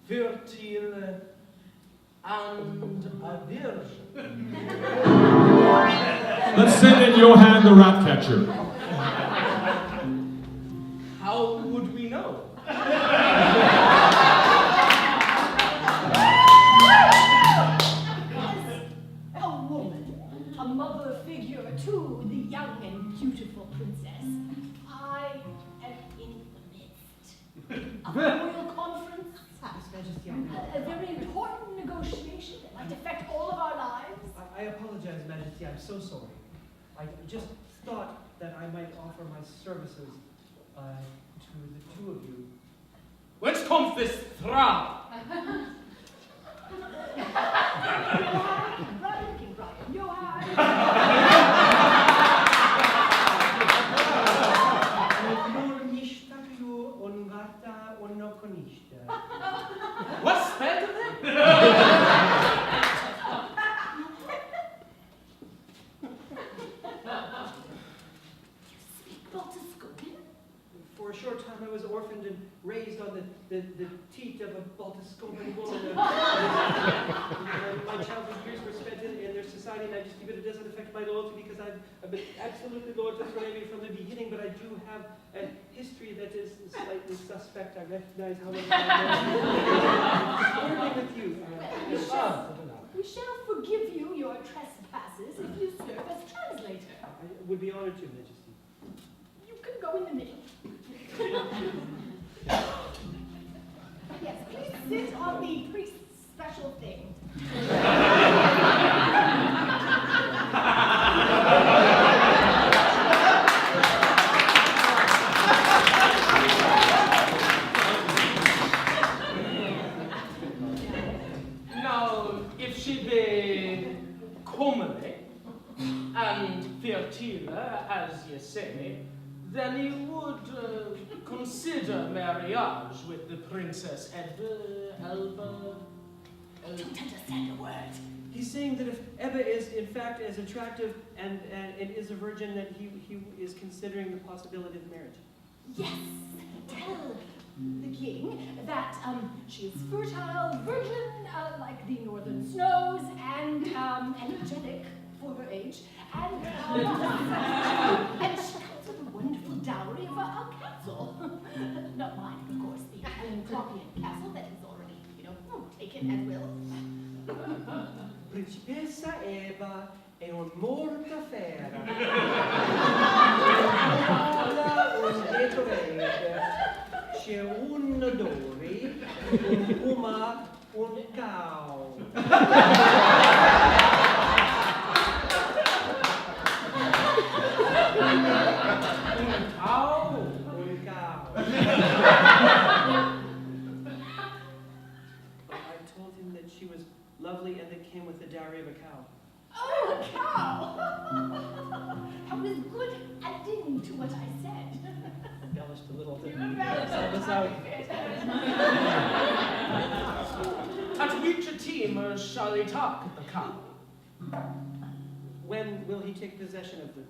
Fertile and a virgin. Let's send in Johann the rat catcher. How would we know? As a woman, a mother figure to the young and beautiful princess, I am in the midst of a royal conference. A very important negotiation that might affect all of our lives. I apologize, Majesty. I'm so sorry. I just thought that I might offer my services to the two of you. Whence comes this thrall? Brian, King Brian, Johann. What's better than? Speak Baltascogan? For a short time, I was orphaned and raised on the teat of a Baltascogan woman. My childhood years were spent in their society, Majesty, but it doesn't affect my loyalty because I've been absolutely loyal to the Throne from the beginning, but I do have a history that is slightly suspect. I recognize how much I'm with you. We shall forgive you your trespasses if you serve as translator. I would be honored to, Majesty. You can go in the middle. Yes, please sit on the priest's special thing. Now, if she be as you say, then he would consider marriage with the Princess Elba. Don't understand a word. He's saying that if Ebba is in fact as attractive and is a virgin, that he is considering the possibility of marriage. Yes, tell the king that she is fertile, virgin, like the northern snows, and energetic for her age, and she comes with a wonderful dowry of a castle. Not mine, of course, the Entropian castle that is already, taken at will. Principessa Eva è un mortafera. Un lieto verde. C'è un odore, un uma, un cow. Un cow. I told him that she was lovely and that came with the dowry of a cow. Oh, a cow! That was good adding to what I said. Embellished a little bit. You embellished Help us out. At which team shall he talk the cow? When will he take possession of the...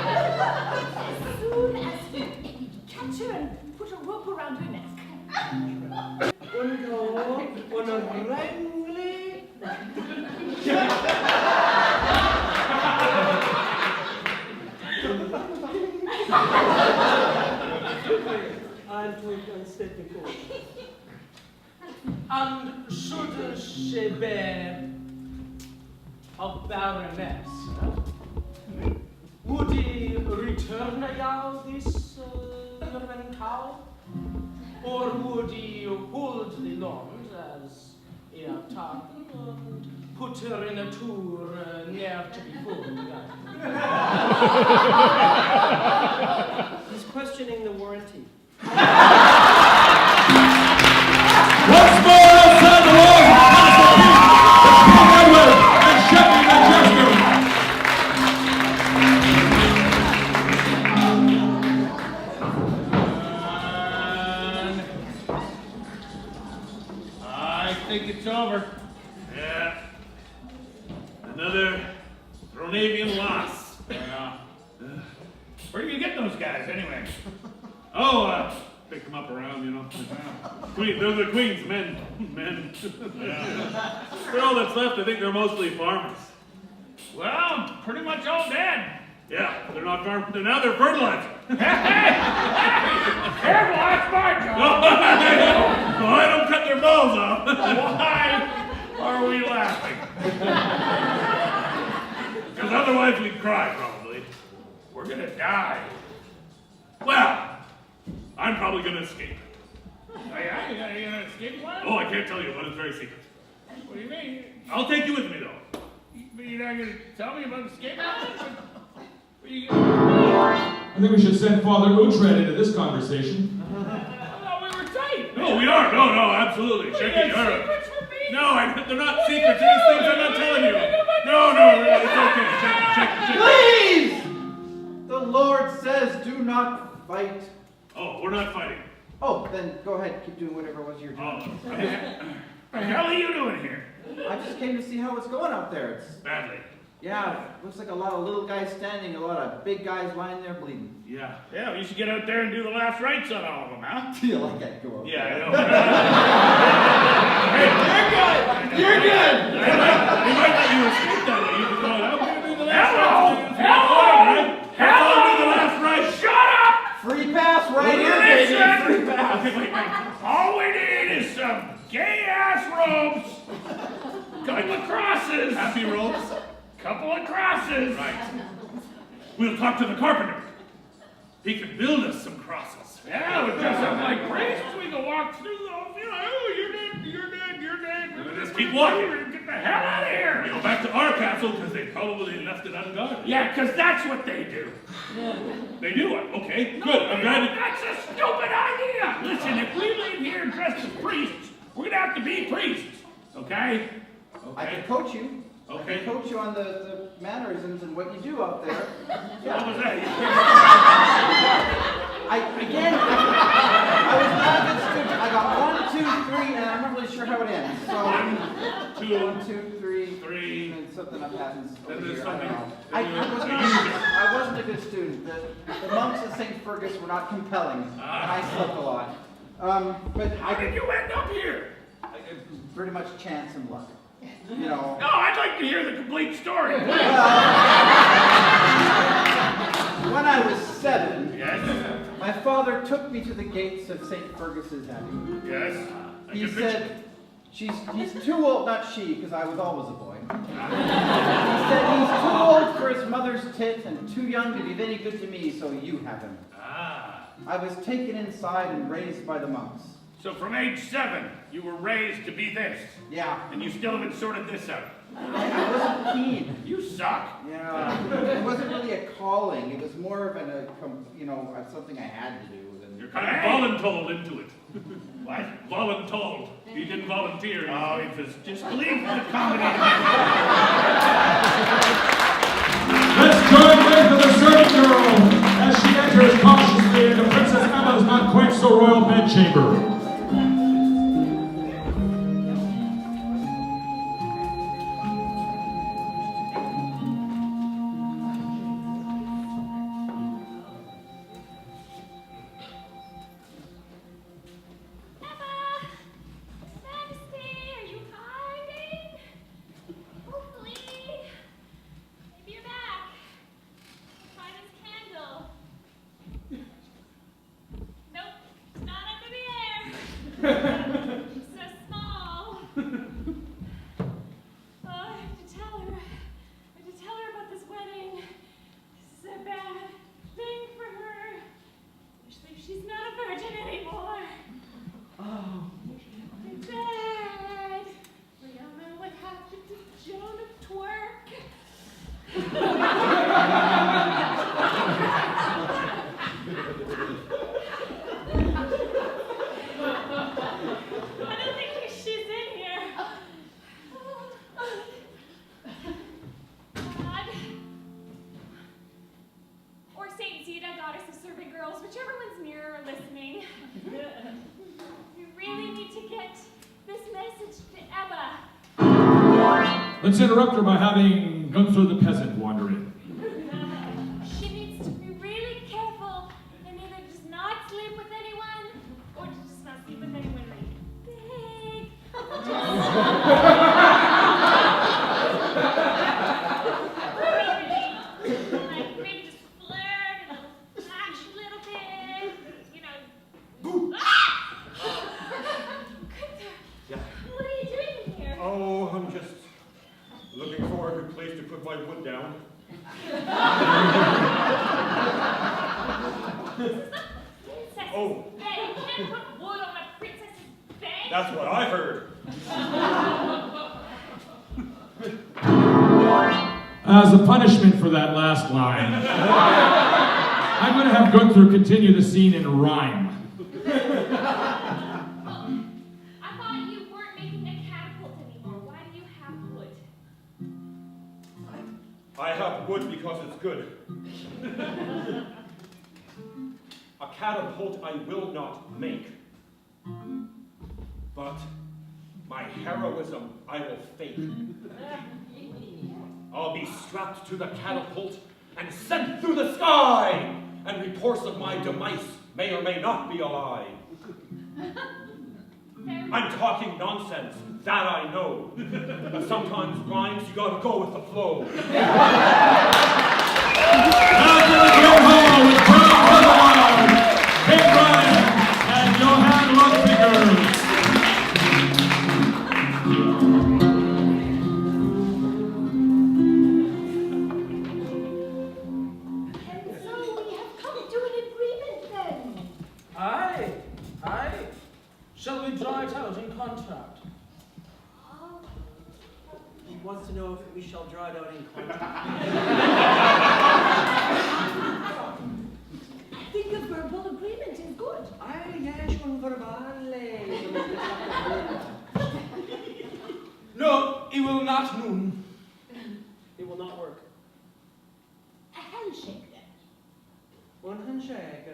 As soon as he catch her and put a rope around her neck. Un wrangly. I'm too unsteady. And should she be a baroness, would he return y'all this yearling cow? Or would he hold the land as he have talked and put her in a tour near to be full? He's questioning the warranty. Once more outside the walls of Castle King Edward and Sheppy the Jester. I think it's over. Yeah. Another Thronavian loss. Yeah. Where do you get those guys, anyway? Oh, pick them up around, Queen, they're the Queen's men. Yeah. For all that's left, I think they're mostly farmers. Well, pretty much all dead. Yeah, they're not farmers. Now they're fertilizer. Careful, that's my No, job. I don't cut their balls off. Why are we laughing? Because otherwise we'd cry, probably. We're gonna die. Well, I'm probably going to escape. Yeah, you gonna escape one? Oh, I can't tell you, but it's very secret. What do you mean? I'll take you with me, though. But you're not gonna tell me about escaping? I think we should send Father Uhtred into this conversation. I thought we were tight. No, we are. No, absolutely. You Check got it out. secrets from me? No, they're not secrets. These things I'm not telling you. No, it's okay. Check it. Please! The Lord says do not fight. Oh, we're not fighting. Oh, then go ahead. Keep doing whatever it was you're doing. Oh, What the hell are you doing here? I just came to see how it's going out there. It's, badly. yeah, looks like a lot of little guys standing, a lot of big guys lying there bleeding. Yeah. Yeah, well, you should get out there and do the last rites on all of them, huh? Feel like I'd go out Yeah, I there. know. Hey, you're good! They might let you escape that way. You can go, I'm going to do the last rites. Let's all do the last rites. Shut up! Free pass right here, Listen! baby. Free pass. Okay, wait. All we need is some gay-ass robes, couple of crosses. Happy ropes. Couple of crosses. Right. We'll talk to the carpenter. He can build us some crosses. Yeah, we dress up like priests. We can walk through those, oh, you're dead. Just keep walking. Get the hell out of here. You know, back to our castle because they probably left it unguarded. Yeah, because that's what they do. They do it. Okay, good. I'm glad That's a stupid idea. Listen, if we leave here dressed as priests, we're going to have to be priests, okay? I can coach you. Okay. I can coach you on the mannerisms and what you do out there. What was that? I was not a good student. I got 1, 2, 3, and I'm not really sure how it ends. So 1, 2, 3, and something up happens. Then there's here. something. I wasn't a good student. The monks at St. Fergus were not compelling, and I slept a lot. But How did you end up here? pretty much chance and luck. You know. No, I'd like to hear the complete story. When I was 7, Yes. my father took me to the gates of St. Fergus's Abbey. Yes. He said, he's too old, not she, because I was always a boy. He said he's too old for his mother's tit and too young to be any good to me, so you have him. I was taken inside and raised by the monks. So from age 7, you were raised to be this. Yeah. And you still haven't sorted this out. I wasn't keen. You suck. Yeah. It wasn't really a calling. It was more of something I had to do. You're kind of voluntold into it. What? Voluntold. He didn't volunteer. Oh, he was just believe the comedy. Let's join with the servant girl as she enters cautiously into Princess Emma's not quite so royal bedchamber. Let's interrupt her by having Gunther the peasant wander in. She needs to be really careful and either just not sleep with anyone or just not sleep with anyone like big. Like maybe just flirt and flash a little bit, you know. Ah! Yeah. What are you doing here? Oh, I'm just looking for a good place to put my wood down. Princess's Oh. bed. You can't put wood on a princess's bed. That's what I heard. As a punishment for that last line, I'm going to have Gunther continue the scene in rhyme. I thought you weren't making a catapult anymore. Why do you have wood? I have wood because it's good. A catapult I will not make. But my heroism I will fake. I'll be strapped to the catapult and sent through the sky, and reports of my demise may or may not be a lie. I'm talking nonsense, that I know. But sometimes rhymes, you gotta go with the flow. Now to the Great Hall with Brian Weatherwild, Kate Ryan, and Johann Ludwigers. And so we have come to an agreement then. Aye. Shall we draw it out in contract? wants to know if we shall draw it out in contract. I think a verbal agreement is good. Ay, yes, un verbale. No, it will not noon. It will not work. A handshake then. One handshake.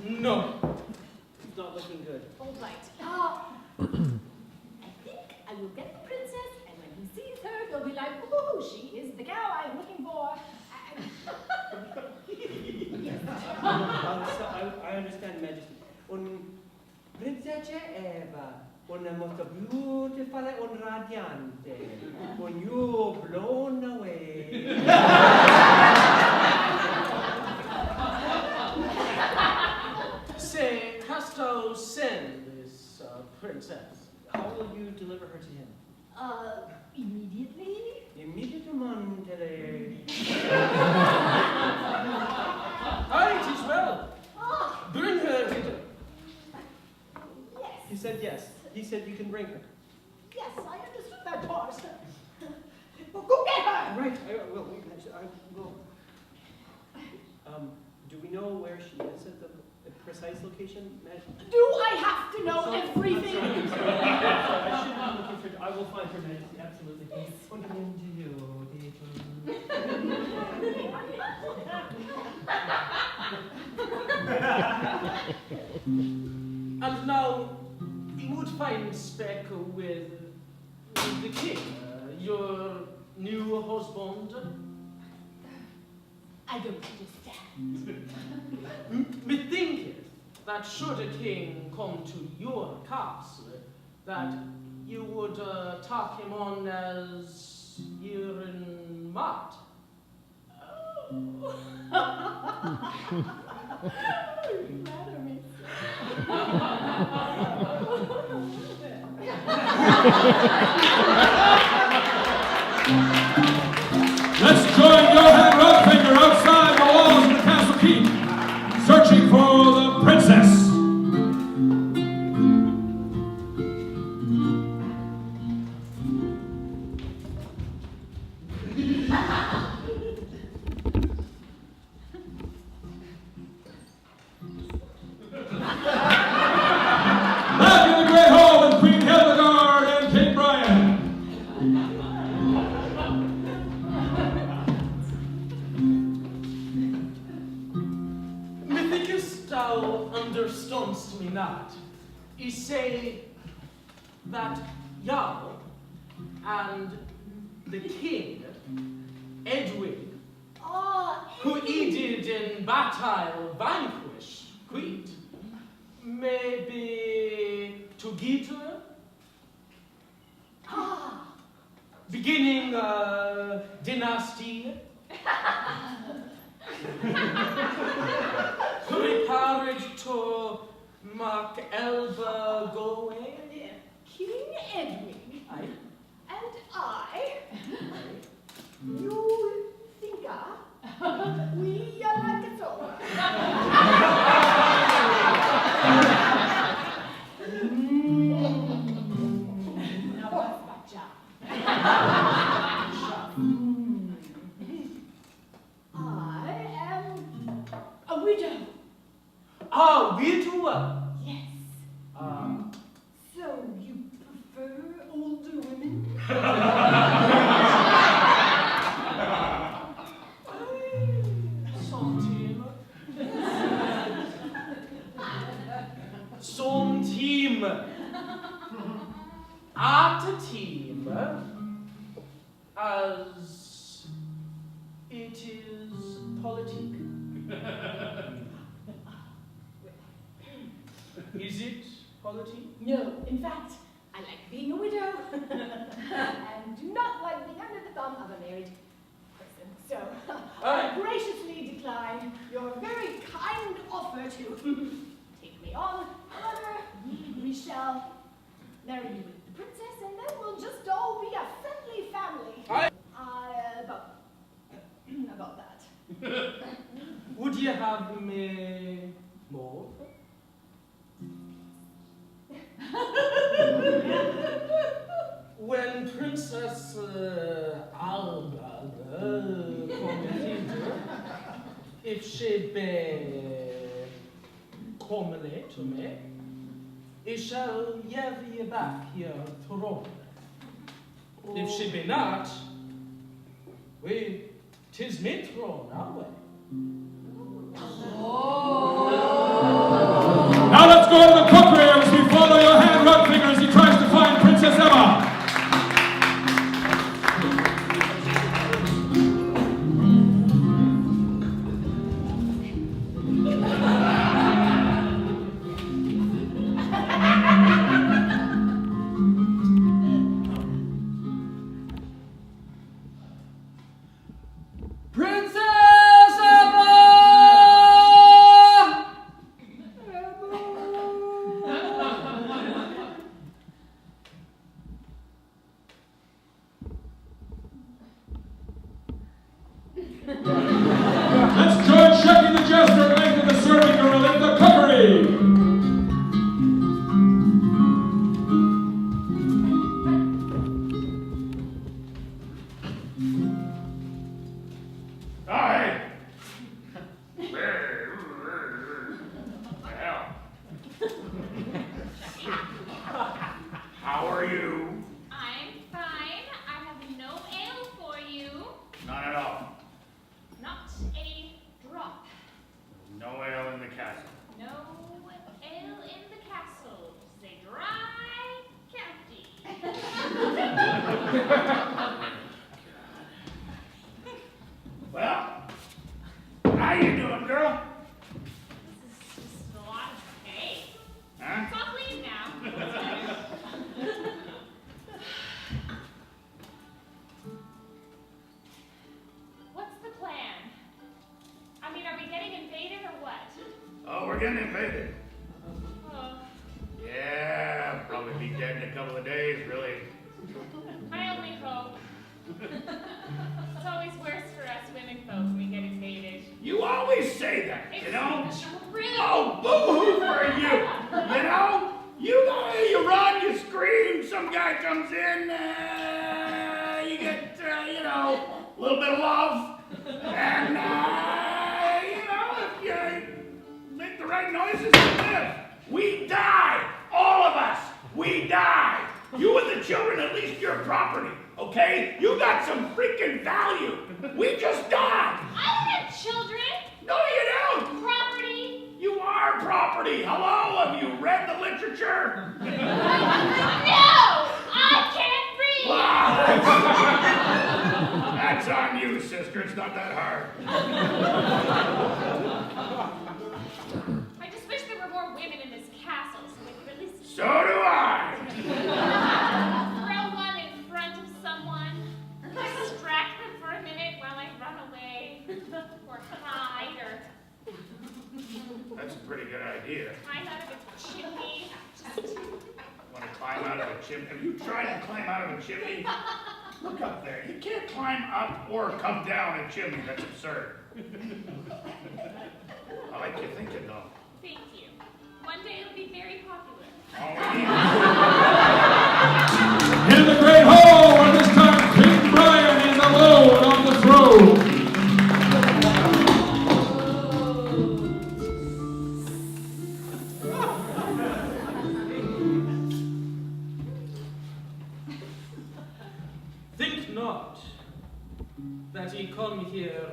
No. It's not looking good. All right. I think I will get the princess, and when he sees her, he'll be like, "Ooh, she is the cow I'm looking for." Yes. I understand, Majesty. Un princesa Eva, una molto beautiful and radiante, when you blown away. Say, hast thou sent this princess? How will you deliver her to him? Immediately. Immediatamente. Aye, it is well. Ah, Bring her hither. yes. He said yes. He said you can bring her. Yes, I understood that part. Well, go get her! Right, I will. I will. Do we know where she is at the precise location, Majesty? Do I have to know Sorry, everything? I'm sorry. I should be looking for. I will find her, Majesty. Absolutely. Yes. And now, you would find spec with the king, your new husband. I don't understand. Methinketh that should a king come to your castle, that you would take him on as your in mat. You flatter me. Let's join Johann Rotfinger outside the walls of the castle keep, searching for the princess. Back in the great hall with Queen Hildegard and King Brian. Methinkest thou understandst me not? I say that Jarl and the king, Edwin, who he did in battle vanquish, quit, maybe together, beginning a dynasty, prepared to mark Elba go away. King Edwin Aye. and I, you think we are like it so. Now what's my job? I am a widow. A widower. Yes. So you prefer older women? Som team. At a team as it is politic. Is it politic? No, in fact, I like being a widow and do not like being under the thumb of a married person. So I graciously decline your very kind offer to take me on. However, we shall marry you with the princess, and then we'll just all be a friendly family. About that. Would you have me more? Princess Alba kommer hit, if she be comely to me, I shall give ye back your throne. If she be not, tis me throne away. Now let's go to the cookery as we follow your hand rug finger as he tries to find Princess Emma. Let's join Shucky the Jester and Nathan the Serving Girl in the cookery. Hi. How are you? I'm fine. I have no ale for you. None at all. Not a drop. No ale in the castle. No ale in the castle. It's a dry county. Well, how you doing, girl? This is just a lot of hay. Huh? It's all clean now. What's the plan? I mean, are we getting invaded or what? Oh, we're getting invaded. Oh, Yeah, probably be dead in a couple of days, really. I only hope. It's always worse for us women folk when we get invaded. You always say that, you It's know? true. Oh, boo-hoo for you! You know? You run, you scream, some guy comes in, you get, a little bit of love. And, if you make the right noises, you live. We die! All of us! We die! You and the children, at least you're property, okay? You got some freaking value. We just died. I don't have children. No, you don't. Property. You are property. Hello, have you read the literature? No, I can't read. Wow. That's on you, sister. It's not that hard. I just wish there were more women in this castle so they could at least So do I. throw one in front of someone, distract them for a minute while I run away, or hide, or That's a pretty good idea. climb out of a chimney. Just Want to climb out of a chimney? Have you tried to climb out of a chimney? Look up there. You can't climb up or come down a chimney. That's absurd. I like your thinking, though. thank you. One day it'll be very popular. All we need In the great hall, where this time King Brian is alone on the throne. Think not that he come here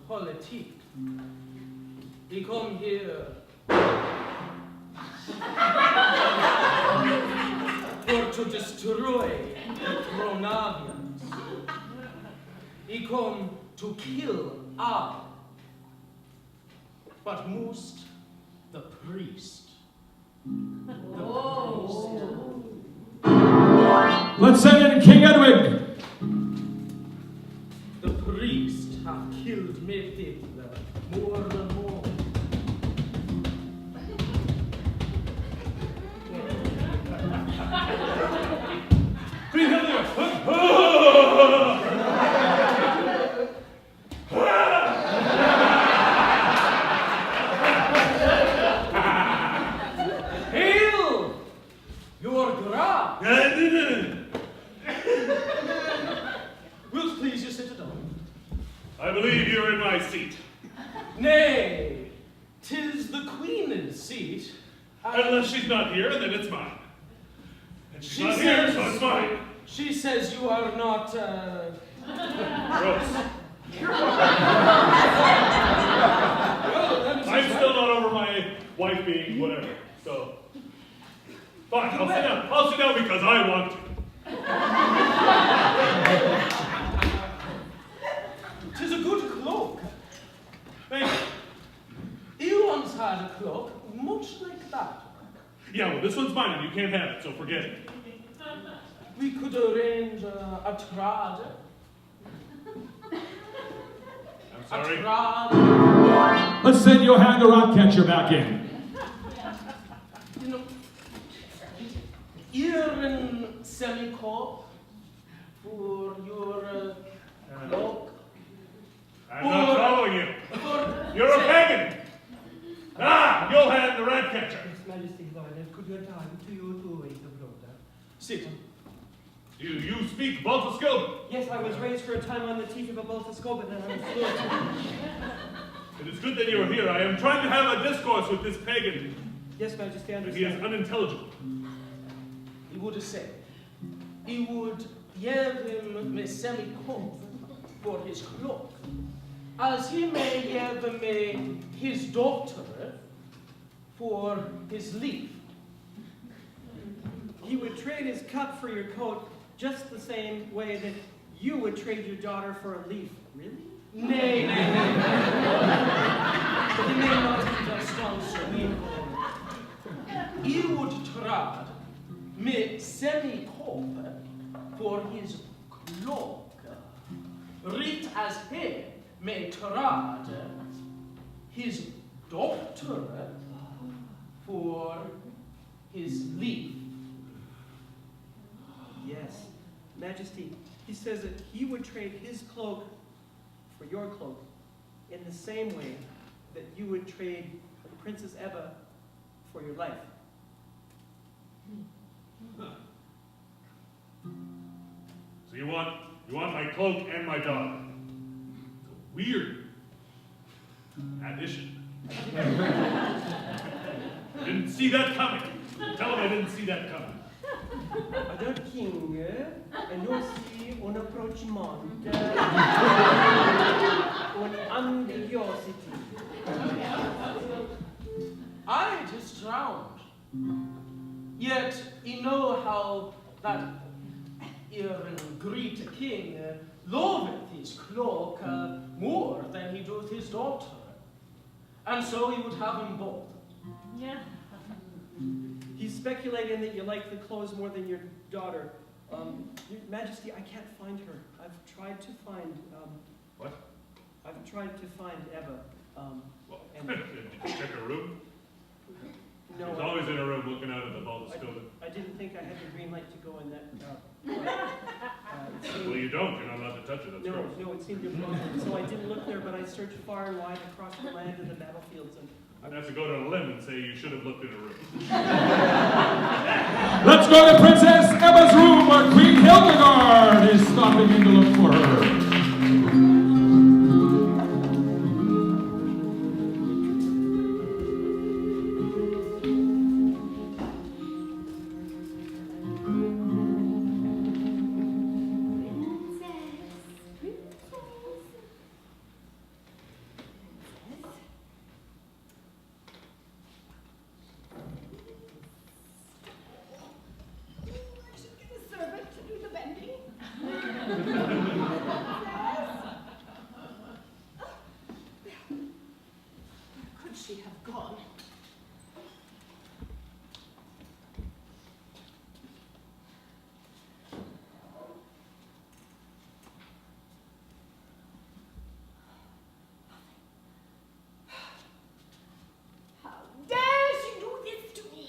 politique. He come here for to destroy the Tronavians. He come to kill I, but most the priest. Let's send in King Edward. The priest hath killed me people more and more. Hail! Your grab! she's not here, then it's mine. And she's She not here, says- so it's mine. She says you are not, Gross. Well, I'm still not over my wife being whatever, so. Fine, I'll sit down. I'll sit down because I want to. Tis a good cloak. Thank you. He once had a cloak much like that. Yeah, well, this one's mine and you can't have it, so forget it. We could arrange a trad. I'm sorry. A trad. Let's send Johann the rat catcher back in. You know, ear and semi-corp for your cloak. I'm not following you. For You're a pagan. Ah, Johann the rat catcher. His Majesty Lord, could you time to you to wait the brother? sit. You speak Baltascope. Yes, I was raised for a time on the teeth of a Baltascope, and I'm fluent. It is good that you are here. I am trying to have a discourse with this pagan. Yes, Majesty, I But he is understand. unintelligible. He would say, he would give him a semi-corp for his cloak, as he may give me his daughter for his leaf. He would trade his cup for your coat just the same way that you would trade your daughter for a leaf. Really? Nay, nay, nay. But he may not be a strong swing. He would trade me semi-corp for his cloak, right as he may trade his daughter for his leaf. Yes. Majesty, he says that he would trade his cloak for your cloak in the same way that you would trade Princess Ebba for your life. So you want my cloak and my daughter. It's a weird addition. Didn't see that coming. Tell him I didn't see that coming. Other king, and you see un approachment, un ambiguosity. Aye, 'tis drowned. Yet he know how that even great king loveth his cloak more than he doth his daughter. And so he would have them both. Yeah. He's speculating that you like the clothes more than your daughter. Your Majesty, I can't find her. I've tried to find, What? I've tried to find Ebba. Well, And- did you check her room? No, She's always in her room looking out at the Baltascope. I didn't think I had the green light to go in that. It Well, seemed- you don't. You're not allowed to touch it. That's no, gross. no, it seemed impossible. So I didn't look there, but I searched far and wide across the land and the battlefields, and I'd have to go to a limb and say you should have looked in her room. Let's go to Princess Emma's room where Queen Hildegard is stopping in to look for her. I should get a servant to do the bending. Where could she have gone? How dare she do this to me?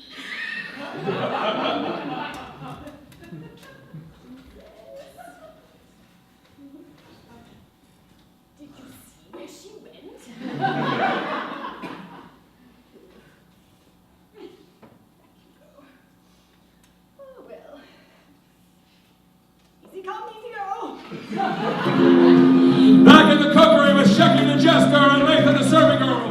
Did you see where she went? Oh well. Easy come, easy go. Back in the cookery with Shecky the Jester and Lathan the serving girl.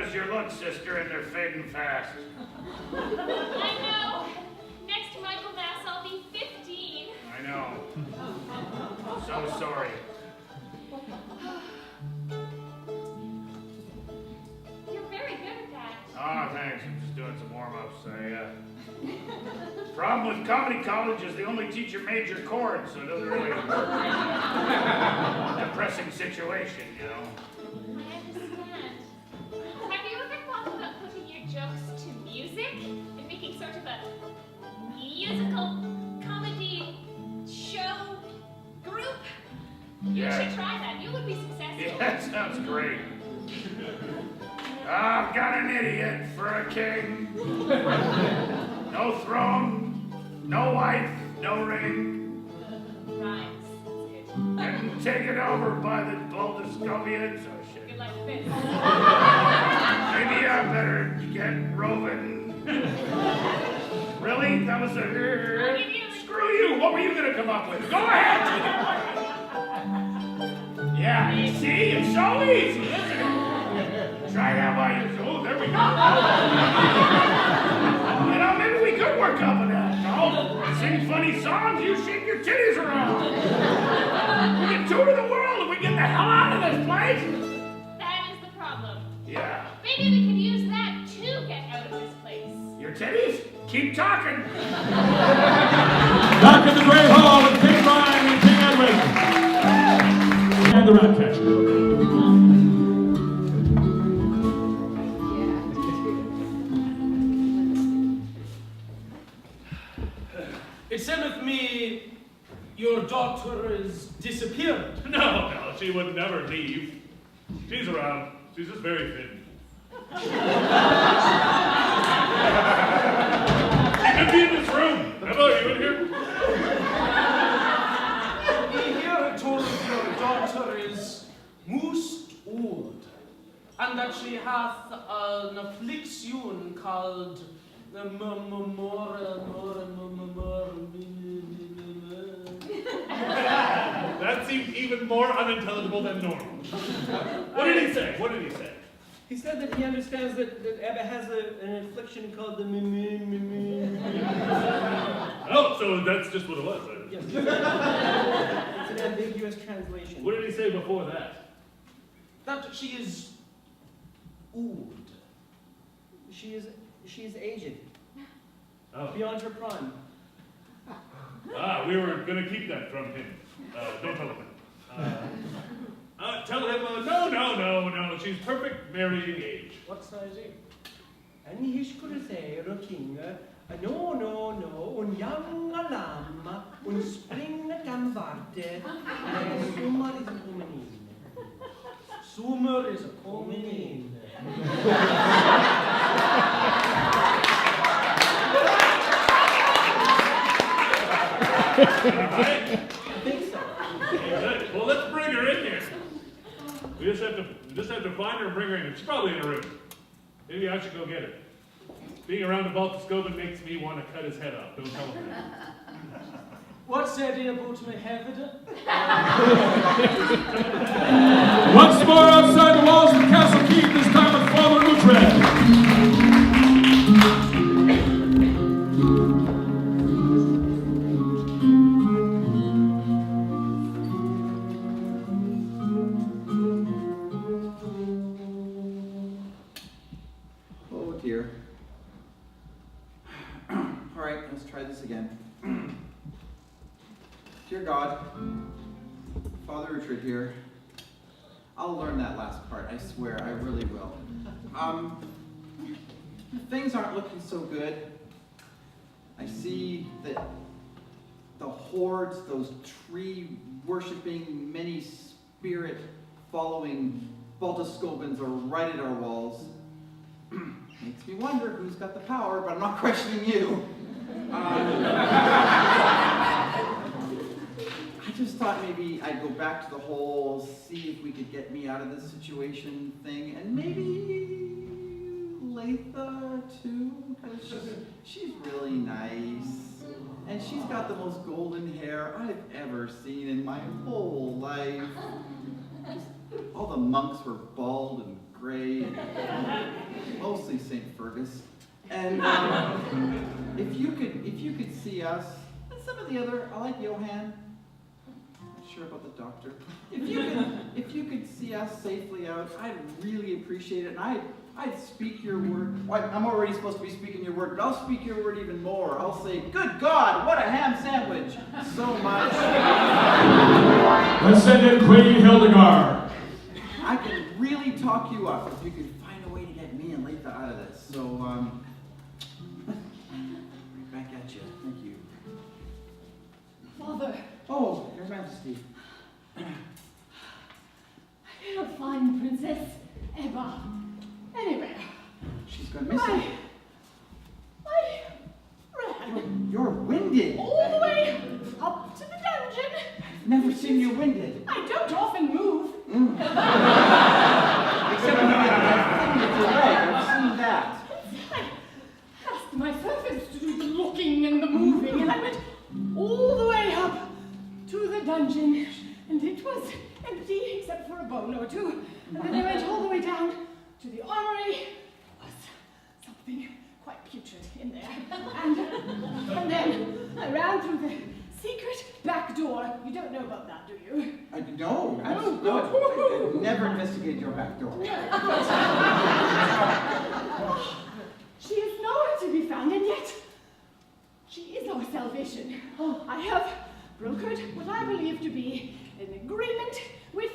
as your look, sister, and they're fading fast. I know. Next Michael Mass, I'll be 15. I know. So sorry. You're very good at that. Oh, thanks. I'm just doing some warm-ups. Problem with comedy college is they only teach your major chords, so it doesn't really work. Depressing situation, you know. I understand. Have you ever thought about putting your jokes to music and making sort of a musical comedy show group? You Yeah. should try that. You would be successful. Yeah, that sounds great. I've got an idiot for a king. No throne, no wife, no ring. Rhymes. That's good. Getting taken over by the Baldiscovians. Oh, shit. Good like this. Maybe I better get roving. Really? That was a... I'll give you a- Screw you! What were you gonna come up with? Go ahead! Yeah, you see? It's so easy, isn't it? Try that while you're... Oh, there we go. You know, maybe we could work up on that, no? Sing funny songs, you shake your titties around. We can tour the world if we get the hell out of this place. That is the problem. Yeah. Maybe we could use that to get out of this place. Your titties? Keep talking. Back in the Great Hall with King Brian and King Edward. And the Ratcatcher. It seemeth me your daughter is disappeared. No, she would never leave. She's around. She's just very thin. She could be in this room. Emma, are you in here? We hear told your daughter is most old, and that she hath an affliction called That seemed even more unintelligible than normal. What did he say? What did he say? He said that he understands that Abba has an affliction called the Oh, so that's just what it was. Yes. It's an ambiguous translation. What did he say before that? that she is old. She is aged, Oh. beyond her prime. We were going to keep that from him. Don't tell him. Tell him, no, she's perfect marrying age. What size is? And he skulle säga king, no, un young lam, un springa kan varte, summer is coming in. Summer is coming in. Alright? I think so. Good. Well, let's bring her in here. We just have to find her and bring her in. She's probably in a room. Maybe I should go get her. Being around the Baltiscovan makes me want to cut his head off. Don't tell him that. What said he about my head? Once more outside the walls of the Castle Keep, this time with Father Utrecht. Oh dear. All right, let's try this again. Dear God, Father Richard here. I'll learn that last part, I swear, I really will. Things aren't looking so good. I see that the hordes, those tree-worshipping, many-spirit-following Baltiscovans are right at our walls. Makes me wonder who's got the power, but I'm not questioning you. I just thought maybe I'd go back to the whole, see if we could get me out of this situation thing, and maybe Latha too, because she's really nice, and she's got the most golden hair I've ever seen in my whole life. Just, all the monks were bald and Grey, mostly St. Fergus. And if you could see us, and some of the other, I like Johann. Not sure about the doctor. If you could see us safely out, I'd really appreciate it. And I'd speak your word. Well, I'm already supposed to be speaking your word, but I'll speak your word even more. I'll say, good God, what a ham sandwich! So much. Let's send in Queen Hildegard. I can really talk you up if you could find a way to get me and Letha out of this. So, right back at you. Thank you. Father, Oh, Your Majesty. I cannot find Princess Ebba anywhere. She's gone missing. I ran You're winded. all the way up to the dungeon. I've never seen you winded. I don't often move. Except when you get that thing with your leg. I've seen that. I asked my servants to do the looking and the moving, and I went all the way up to the dungeon, and it was empty except for a bone or two. And then I went all the way down to the armory. There was something quite putrid in there. And then I ran through the secret back door. You don't know about that, do you? No, absolutely. Oh, I've never investigated your back door. She is nowhere to be found, and yet she is our salvation. I have brokered what I believe to be an agreement with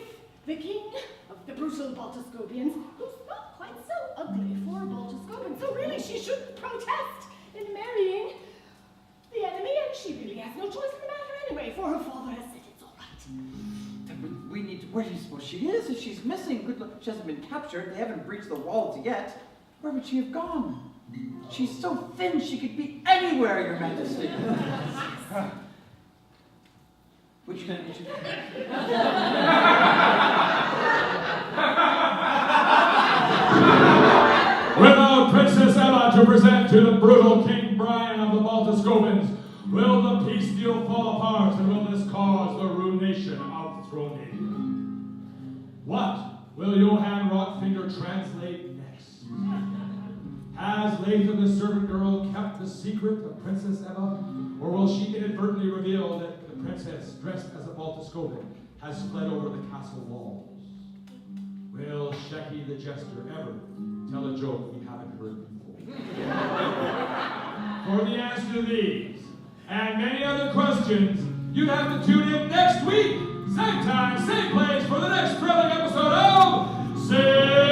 the king of the brutal Baltiscopians, who's not quite so ugly for a Baltiscopian. So really, she shouldn't protest in marrying the enemy, and she really has no choice in the matter anyway, for her father has said it's all right. We need to, where do you suppose she is? If she's missing, good luck. She hasn't been captured. They haven't breached the walls yet. Where would she have gone? She's so thin she could be anywhere, Your Majesty. Would you Without Princess Emma to present to the brutal King Brian of the Baltiscopans, will the peace deal fall apart, and will this cause the ruination of Thronid? What will Johann Rotfinger translate next? Has Letha the servant girl kept the secret of Princess Emma, or will she inadvertently reveal that the princess, dressed as a Baltiscopan, has fled over the castle walls? Will Shecky the jester ever tell a joke we haven't heard before? For the answer to these and many other questions, you'd have to tune in next week, same time, same place, for the next thrilling episode of Say